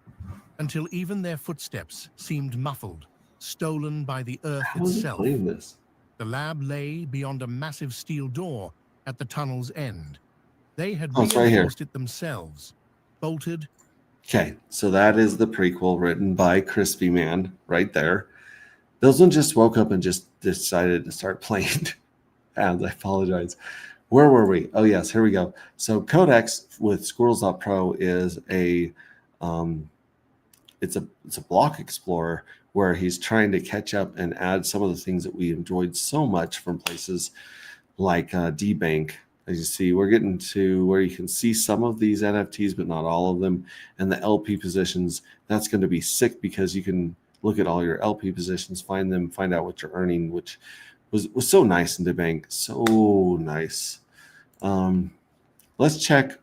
until even their footsteps seemed muffled, stolen by the earth How is it itself. playing this? The lab lay beyond a massive steel door at the tunnel's end. They had Oh, it's right here. reinforced it themselves, bolted. Okay, so that is the prequel written by Crispy Man right there. Those ones just woke up and just decided to start playing. And I apologize. Where were we? Oh, yes, here we go. So Codex with Squirrels.pro is it's a block explorer where he's trying to catch up and add some of the things that we enjoyed so much from places like D-Bank. As you see, we're getting to where you can see some of these NFTs, but not all of them. And the LP positions, that's going to be sick because you can look at all your LP positions, find them, find out what you're earning, which was so nice in D-Bank. So nice. Let's check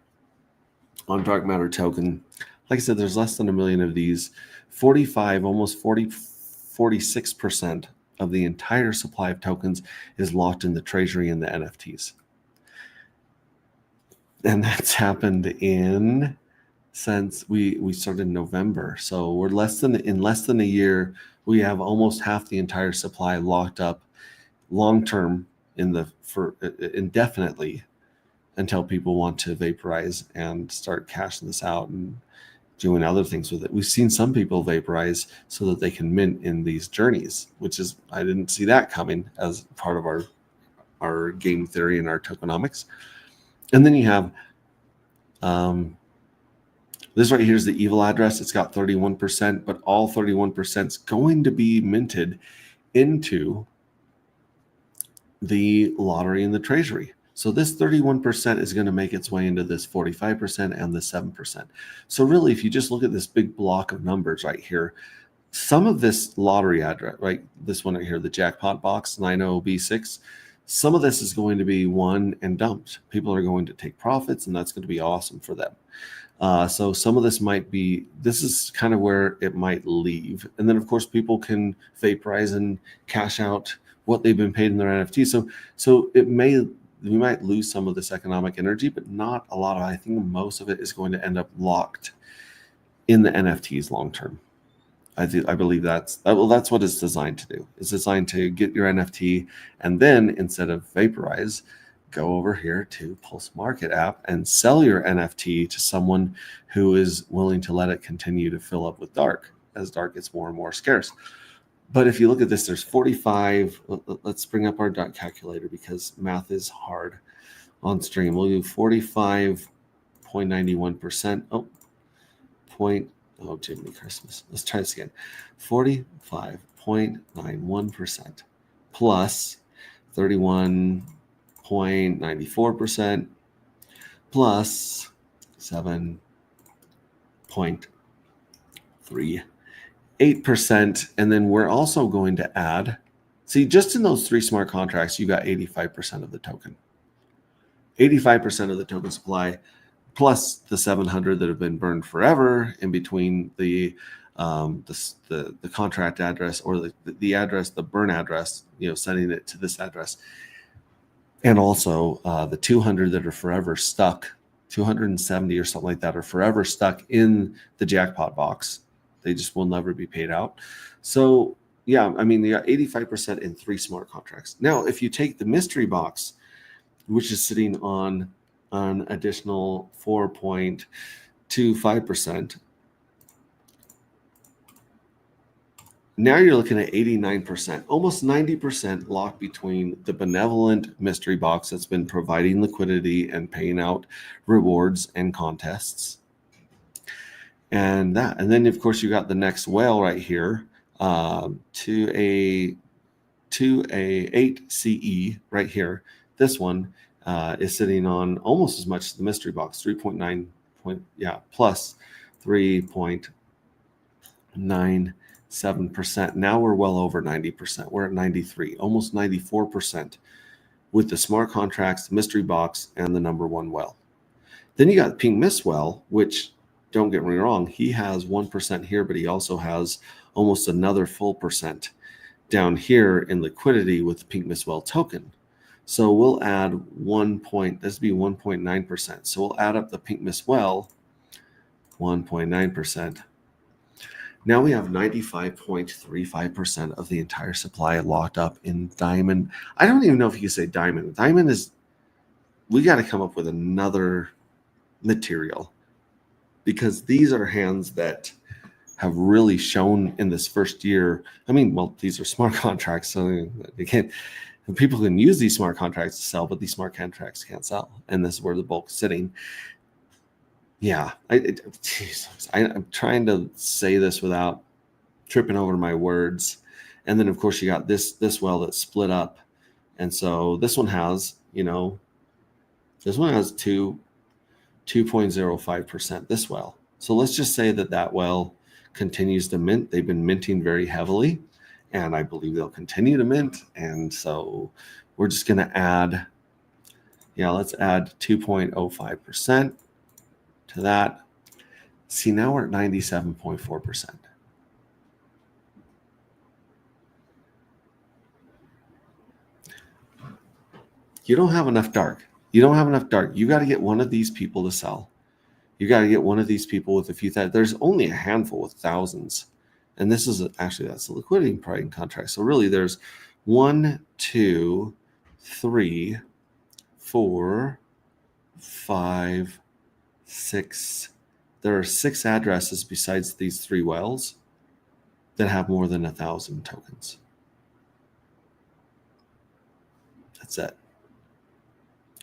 on Dark Matter token. Like I said, there's less than 1 million of these. 46% of the entire supply of tokens is locked in the treasury and the NFTs. And that's happened since we started in November. So we're in less than a year, we have almost half the entire supply locked up long-term for indefinitely until people want to vaporize and start cashing this out and doing other things with it. We've seen some people vaporize so that they can mint in these journeys, which is, I didn't see that coming as part of our game theory and our tokenomics. And then you have this right here is the evil address. It's got 31%, but all 31% is going to be minted into the lottery and the treasury. So this 31% is going to make its way into this 45% and the 7%. So really, if you just look at this big block of numbers right here, some of this lottery address, right, this one right here, the jackpot box 90B6, some of this is going to be won and dumped. People are going to take profits, and that's going to be awesome for them. So some of this this is kind of where it might leave. And then, of course, people can vaporize and cash out what they've been paid in their NFT. So it may lose some of this economic energy, but not a lot of it. I think most of it is going to end up locked in the NFTs long term. I believe that's what it's designed to do. It's designed to get your NFT, and then instead of vaporize, go over here to Pulse Market app and sell your NFT to someone who is willing to let it continue to fill up with dark as dark gets more and more scarce. But if you look at this, there's 45. Let's bring up our dot calculator because math is hard on stream. We'll do 45.91%. Oh, Jiminy Christmas. Let's try this again. 45.91% plus 31.94% plus 7.38%. And then we're also going to add, see, just in those 3 smart contracts, you got 85% of the token. 85% of the token supply, plus the 700 that have been burned forever in between the contract address or the address, the burn address, sending it to this address. And also the 200 that are forever stuck, 270 or something like that, are forever stuck in the jackpot box. They just will never be paid out. So yeah, I mean, you got 85% in 3 smart contracts. Now, if you take the mystery box, which is sitting on an additional 4.25%, now you're looking at 89%, almost 90% locked between the benevolent mystery box that's been providing liquidity and paying out rewards and contests. And then of course you got the next whale right here, to a 8 CE right here. This one is sitting on almost as much as the mystery box, 3.9 plus 3.97%. Now we're well over 90%. We're at 93, almost 94% with the smart contracts, the mystery box, and the number 1 well. Then you got Pink Miss Well, which, don't get me wrong, he has 1% here, but he also has almost another full percent down here in liquidity with the Pink Miss Well token. So we'll add 1.9%. So we'll add up the Pink Miss Well, 1.9%. Now we have 95.35% of the entire supply locked up in diamond. I don't even know if you can say diamond. Diamond is, we got to come up with another material, because these are hands that have really shown in this first year. I mean, well, these are smart contracts, so they can't. And people can use these smart contracts to sell, but these smart contracts can't sell. And this is where the bulk's sitting. Yeah, I'm trying to say this without tripping over my words. And then, of course, you got this well that's split up. And so this one has, this one has 2.05%, this well. So let's just say that well continues to mint. They've been minting very heavily, and I believe they'll continue to mint. And so we're just going to add, let's add 2.05% to that. See, now we're at 97.4%. You don't have enough dark. You don't have enough dark. You got to get one of these people to sell. You got to get one of these people with a few thousand. There's only a handful with thousands. And this is actually, that's the liquidity providing contract. So really there's 1, 2, 3, 4, 5, 6. There are 6 addresses besides these 3 wells that have more than 1,000 tokens. That's it.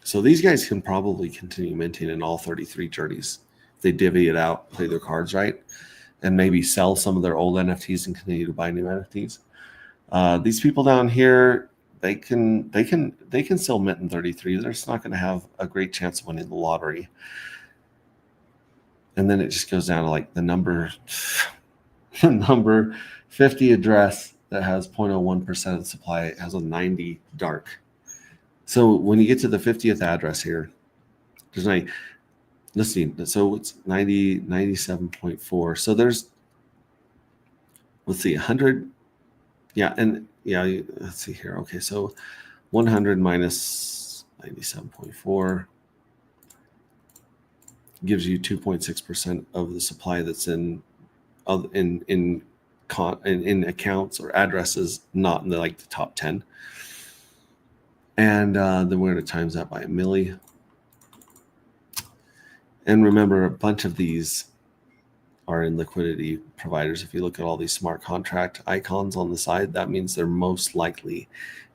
So these guys can probably continue minting in all 33 journeys. They divvy it out, play their cards right, and maybe sell some of their old NFTs and continue to buy new NFTs. These people down here, they can still mint in 33. They're just not going to have a great chance of winning the lottery. And then it just goes down to like the number 50 address that has 0.01% of the supply. It has a 90 dark. So when you get to the 50th address here, there's let's see, so it's 97.4. So there's, let's see, 100. Yeah, and let's see here. Okay, so 100 minus 97.4 gives you 2.6% of the supply that's in accounts or addresses, not in the top 10. And then we're going to times that by a milli. And remember, a bunch of these are in liquidity providers. If you look at all these smart contract icons on the side, that means they're most likely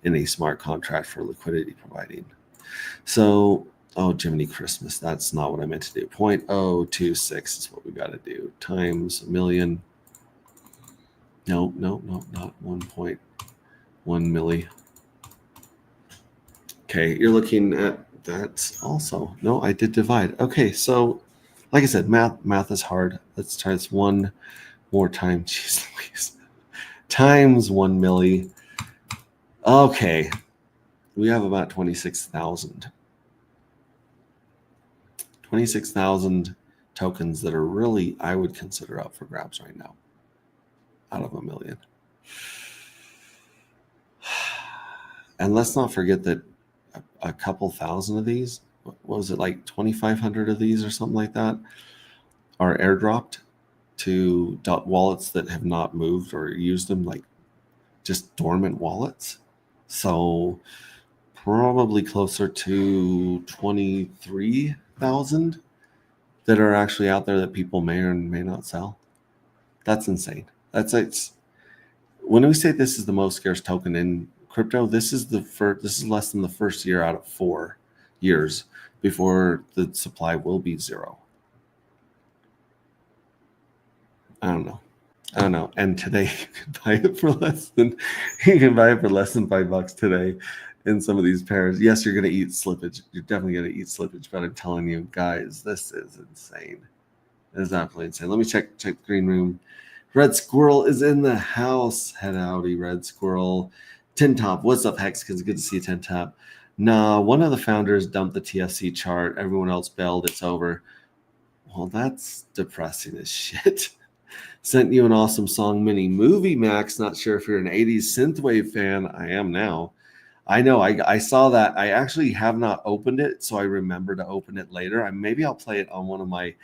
in a smart contract for liquidity providing. So, oh, Jiminy Christmas, that's not what I meant to do. 0.026 is what we got to do. Times a million. No, not 1.1 milli. Okay, you're looking at that's also, no, I did divide. Okay, so like I said, math is hard. Let's try this one more time. Jeez Louise. Times 1 milli. Okay, we have about 26,000. 26,000 tokens that are really, I would consider up for grabs right now, out of a million. And let's not forget that a couple thousand of these, what was it, like 2,500 of these or something like that, are airdropped to wallets that have not moved or used them, like just dormant wallets. So probably closer to 23,000 that are actually out there that people may or may not sell. That's insane. It's when we say this is the most scarce token in crypto, this is less than the first year out of 4 years before the supply will be zero. I don't know. And today you can buy it for less than $5 today in some of these pairs. Yes, you're going to eat slippage. You're definitely going to eat slippage, but I'm telling you guys, this is insane. It is absolutely insane. Let me check the green room. Red Squirrel is in the house. Head howdy, Red Squirrel. Tin Top, what's up, Hex? It's good to see you, Tin Top. Nah, one of the founders dumped the TFC chart. Everyone else bailed. It's over. Well, that's depressing as shit. Sent you an awesome song, Mini Movie Max. Not sure if you're an 80s synthwave fan. I am now. I know. I saw that. I actually have not opened it, so I remember to open it later. Maybe I'll play it on one of my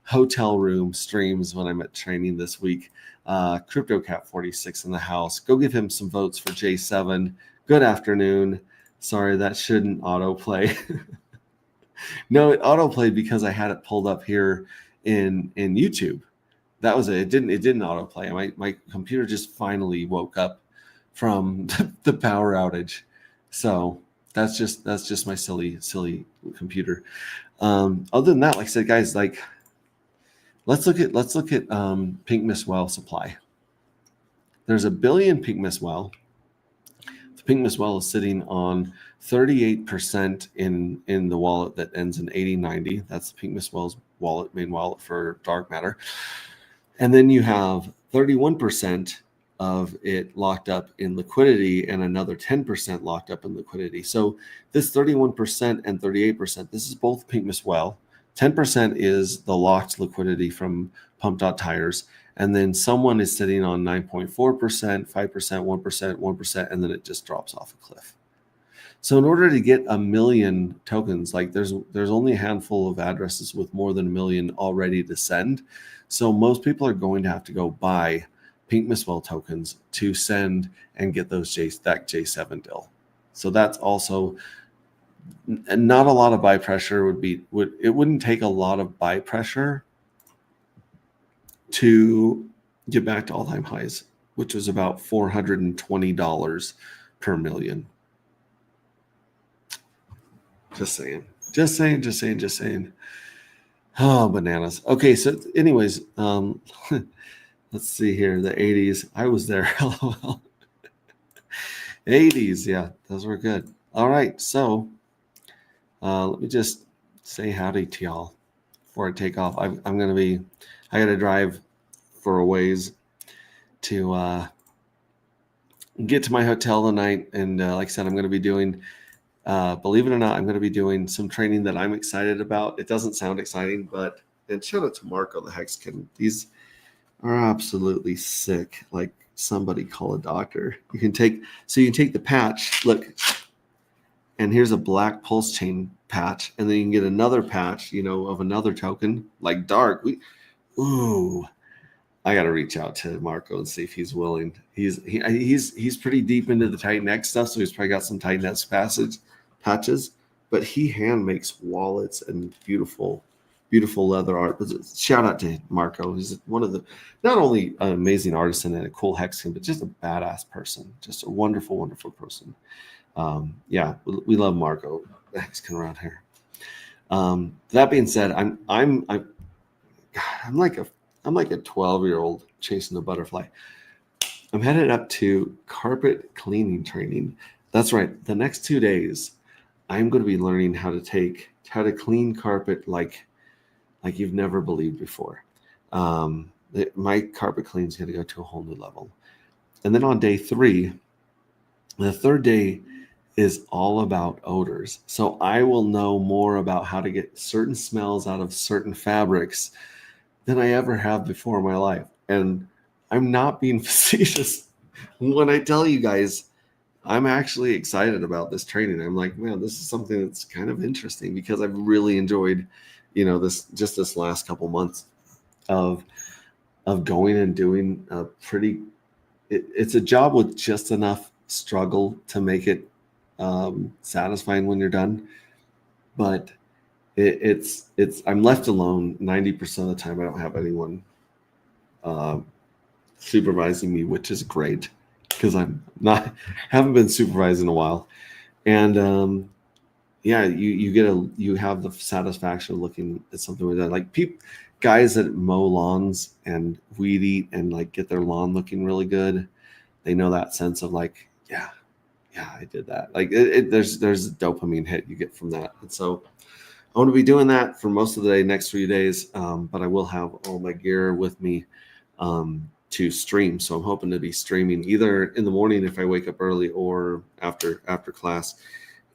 hotel room streams when I'm at training this week. CryptoCat 46 in the house. Go give him some votes for J7. Good afternoon. Sorry, that shouldn't autoplay. No, it autoplayed because I had it pulled up here in YouTube. That was it. It didn't autoplay. My computer just finally woke up from the power outage. So that's just my silly computer. Other than that, like I said, guys, let's look at Pink Miss Well supply. There's 1 billion Pink Miss Well. The Pink Miss Well is sitting on 38% in the wallet that ends in 8090. That's the Pink Miss Well's wallet, main wallet for dark matter. And then you have 31% of it locked up in liquidity and another 10% locked up in liquidity. So this 31% and 38%, this is both Pink Miss Well. 10% is the locked liquidity from Pump.Tires. And then someone is sitting on 9.4%, 5%, 1%, 1%, and then it just drops off a cliff. So in order to get 1 million tokens, there's only a handful of addresses with more than 1 million already to send. So most people are going to have to go buy Pink Miss Well tokens to send and get those that J7 deal. So that's also not a lot of buy pressure. It wouldn't take a lot of buy pressure to get back to all-time highs, which was about $420 per million. Just saying. Oh, bananas. Okay, so anyways, let's see here. The 80s. I was there. LOL. 80s, yeah, those were good. All right, so let me just say howdy to y'all before I take off. I got to drive for a ways to get to my hotel tonight. And like I said, I'm going to be doing, believe it or not, I'm going to be doing some training that I'm excited about. It doesn't sound exciting, and shout out to Marco the Hexkin. These are absolutely sick. Like, somebody call a doctor. You can take the patch, look, and here's a black pulse chain patch, and then you can get another patch, of another token like dark. I got to reach out to Marco and see if he's willing. He's pretty deep into the Titan X stuff, so he's probably got some Titan X patches. But he hand makes wallets and beautiful leather art. But shout out to Marco. He's one of the, not only an amazing artisan and a cool hexagon, but just a badass person. Just a wonderful, wonderful person. Yeah, we love Marco. He's coming around here. That being said, I'm like a 12-year-old chasing a butterfly. I'm headed up to carpet cleaning training. That's right. The next 2 days, I'm going to be learning how to clean carpet like you've never believed before. My carpet clean is going to go to a whole new level. And then on day 3, the third day is all about odors. So I will know more about how to get certain smells out of certain fabrics than I ever have before in my life. And I'm not being facetious when I tell you guys I'm actually excited about this training. I'm like, man, this is something that's kind of interesting because I've really enjoyed, this last couple months of going and doing a pretty, it's a job with just enough struggle to make it satisfying when you're done. But it's I'm left alone 90% of the time. I don't have anyone supervising me, which is great because haven't been supervised in a while. And you have the satisfaction of looking at something like that. Like guys that mow lawns and weed eat and like get their lawn looking really good, they know that sense of like, yeah, I did that. Like there's a dopamine hit you get from that. And so I'm going to be doing that for most of the day, next 3 days, but I will have all my gear with me to stream. So I'm hoping to be streaming either in the morning if I wake up early or after class.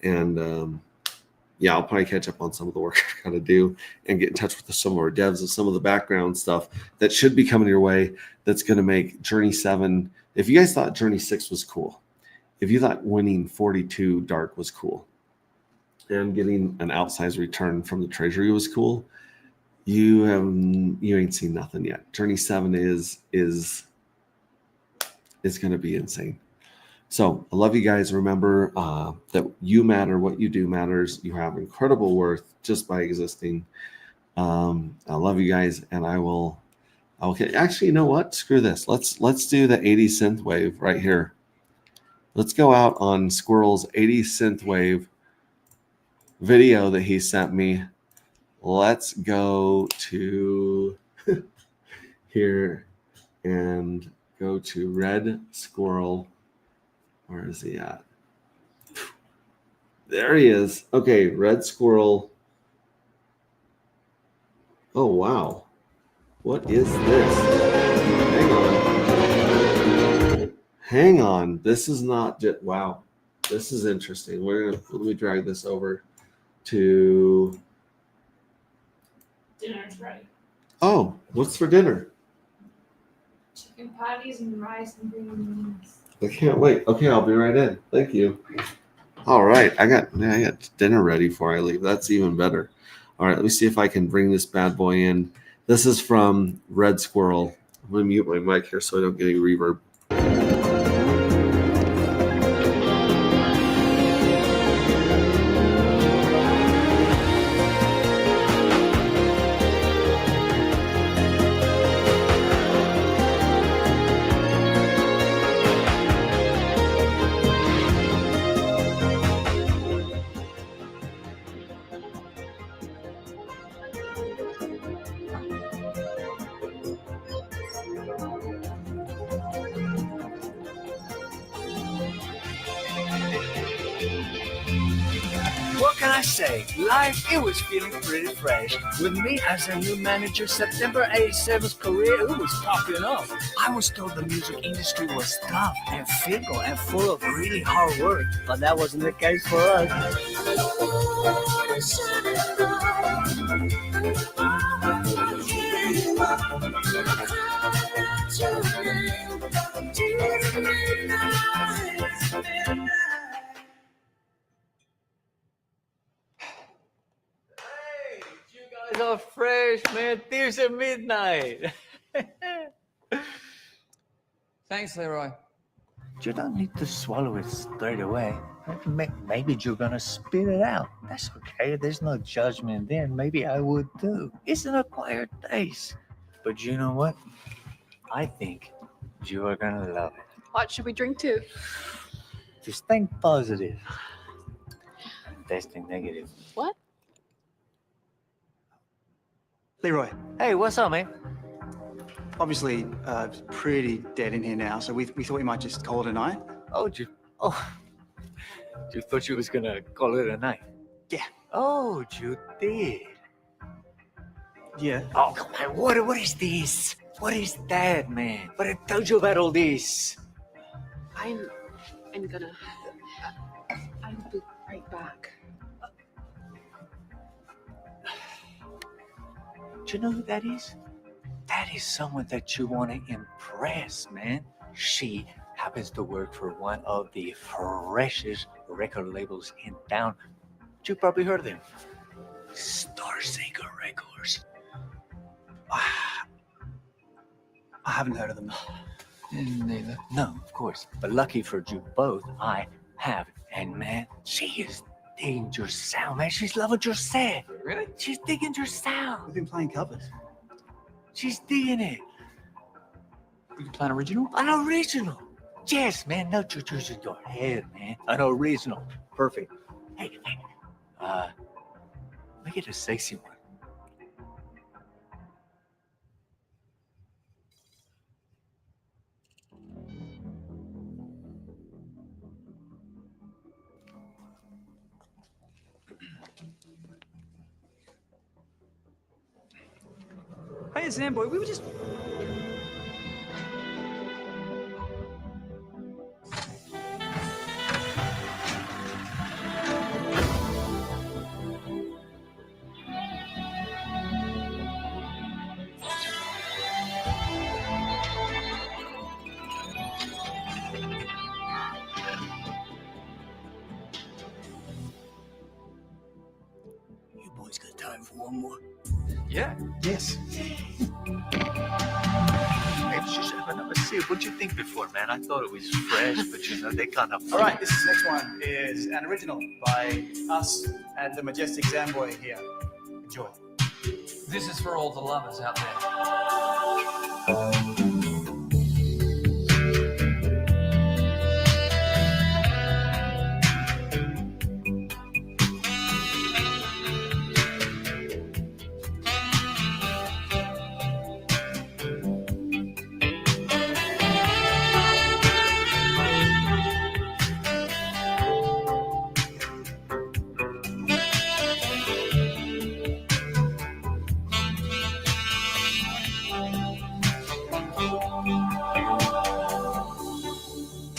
And I'll probably catch up on some of the work I got to do and get in touch with some of our devs and some of the background stuff that should be coming your way that's going to make Journey 7. If you guys thought Journey 6 was cool, if you thought winning 42 dark was cool, and getting an outsized return from the treasury was cool, you ain't seen nothing yet. Journey 7 is going to be insane. So I love you guys. Remember that you matter. What you do matters. You have incredible worth just by existing. I love you guys, and I will. Okay, actually, you know what? Screw this. Let's do the 80 synthwave right here. Let's go out on Squirrel's 80 synthwave video that he sent me. Let's go to here and go to Red Squirrel. Where is he at? There he is. Okay, Red Squirrel. Oh, wow. What is this? Hang on. This is not just, wow. This is interesting. Let me drag this over to dinner's ready. Oh, what's for dinner? Chicken patties and rice and green beans. I can't wait. Okay, I'll be right in. Thank you. All right, I got dinner ready before I leave. That's even better. All right, let me see if I can bring this bad boy in. This is from Red Squirrel. I'm going to mute my mic here so I don't get any reverb. What can I say? Life, it was feeling pretty fresh. With me as a new manager, September 87's career, it was popping up. I was told the music industry was tough and fickle and full of really hard work, but that wasn't the case for us. fresh, man. Thieves at midnight. Thanks, Leroy. You don't need to swallow it straight away. Maybe you're gonna spit it out. That's okay. There's no judgment there. Maybe I would too. It's an acquired taste. But you know what? I think you are gonna love it. What should we drink to? Just think positive. Testing negative. What? Leroy, Hey, what's up, man? obviously it's pretty dead in here now, so we thought we might just call it a night. You thought you was gonna call it a night? Yeah. Oh, you did. Yeah. Oh, come on. What is this? What is that, man? What I told you about all this? I'm gonna. I'll be right back. Do you know who that is? That is someone that you want to impress, man. She happens to work for one of the freshest record labels in town. You probably heard of them. Star Seeker Records. I haven't heard of them. Neither. No, of course. But lucky for you both, I have. And man, she is digging your sound, man. She's loving your set. Really? She's digging your sound. We've been playing covers. She's digging it. We can plan original? An original. Yes, man. No choo-choos in your head, man. An original. Perfect. Hey, make it a sexy one. Hey, Zamboy, we were just... You boys got time for one more? Yeah. Yes. Maybe you should have another sip. What'd you think before, man? I thought it was fresh, but you know, they kind of... All right, this next one is an original by us and the majestic Zamboy here. Enjoy. This is for all the lovers out there.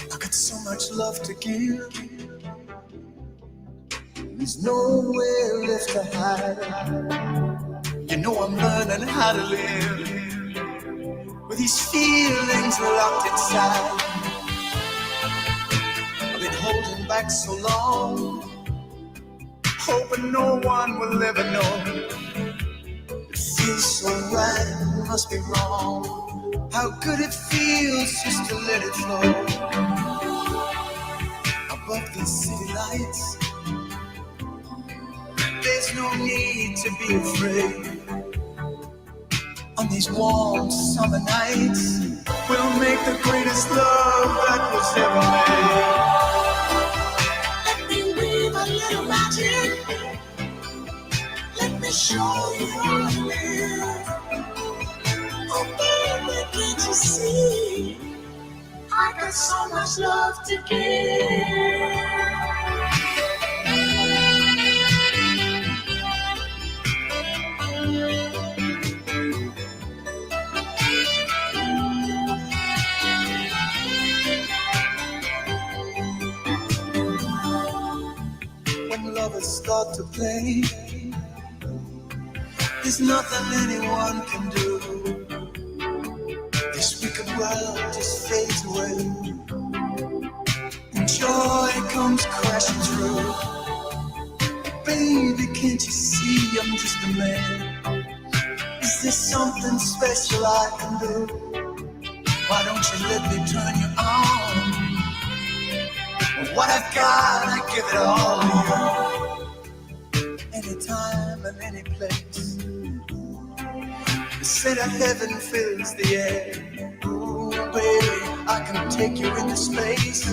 I got so much love to give. There's nowhere left to hide. You know I'm learning how to live with these feelings locked inside. I've been holding back so long, hoping no one will ever know. It feels so right, it must be wrong. How good it feels just to let it flow. Above these city lights, there's no need to be afraid. On these warm summer nights, we'll make the greatest love that was ever made. Let me weave a little magic. Let me show you how to live. Oh baby, can't you see? I got so much love to give. When lovers start to play, there's nothing anyone can do. This wicked world just fades away, and joy comes crashing through. Baby, can't you see I'm just a man there something special I can do? Why don't you let me turn you on? What I've got, I give it all to you. Anytime and any place. The scent of heaven fills the air. Ooh, baby, I can take you into space.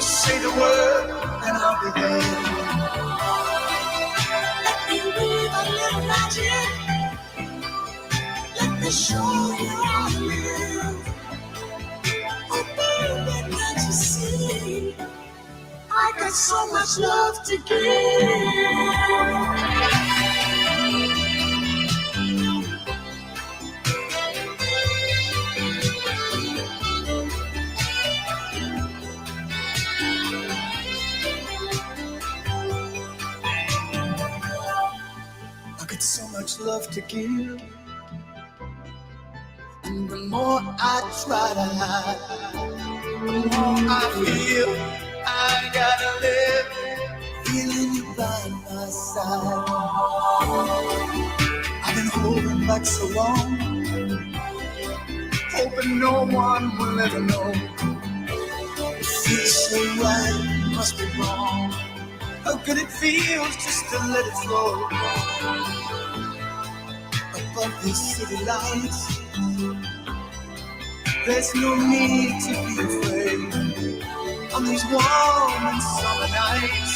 Say the word and I'll be there. Let me weave a little magic. Let me show you how to live. Oh, baby, can't you see? I got so much love to so much love to give, and the more I try to hide, the more I feel I gotta live, feeling you by my side. I've been holding back so long, hoping no one will ever know. It feels so right, must be wrong. How good it feels just to let it flow. Above these city lights, there's no need to be afraid. On these warm and summer nights,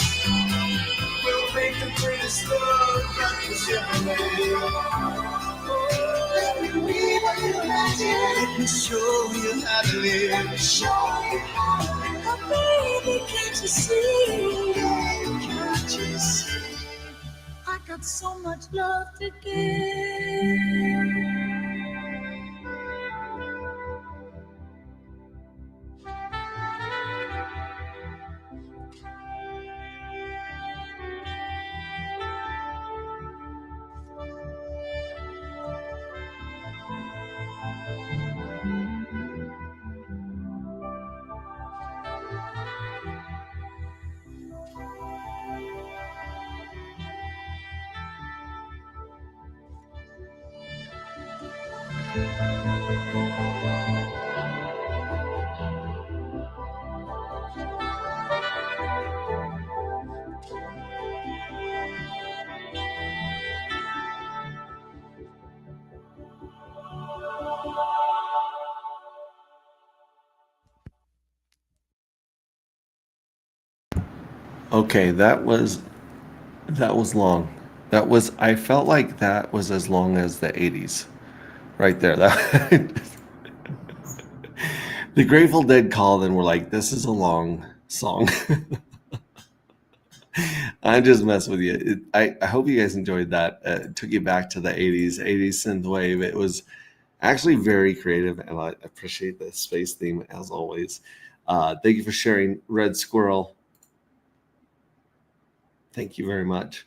we'll make the greatest love that was ever made. Let me weave a little magic. Let me show you how to live. Let me show you how to live. Oh, baby, can't you see? Can't you see? I got so much love to give. Okay, that was long. I felt like that was as long as the 80s. Right there. The Grateful Dead called and were like, this is a long song. I'm just messing with you. I hope you guys enjoyed that. It took you back to the 80s synthwave. It was actually very creative, and I appreciate the space theme as always. Thank you for sharing, Red Squirrel. Thank you very much.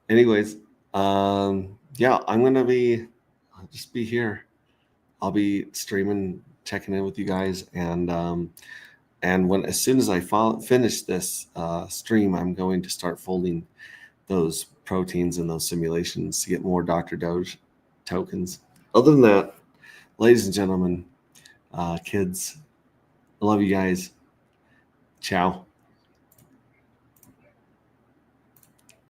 Anyways, yeah, I'll just be here. I'll be streaming, checking in with you guys, and as soon as I finish this stream, I'm going to start folding those proteins and those simulations to get more Dr. Doge tokens. Other than that, ladies and gentlemen, kids, I love you guys. Ciao.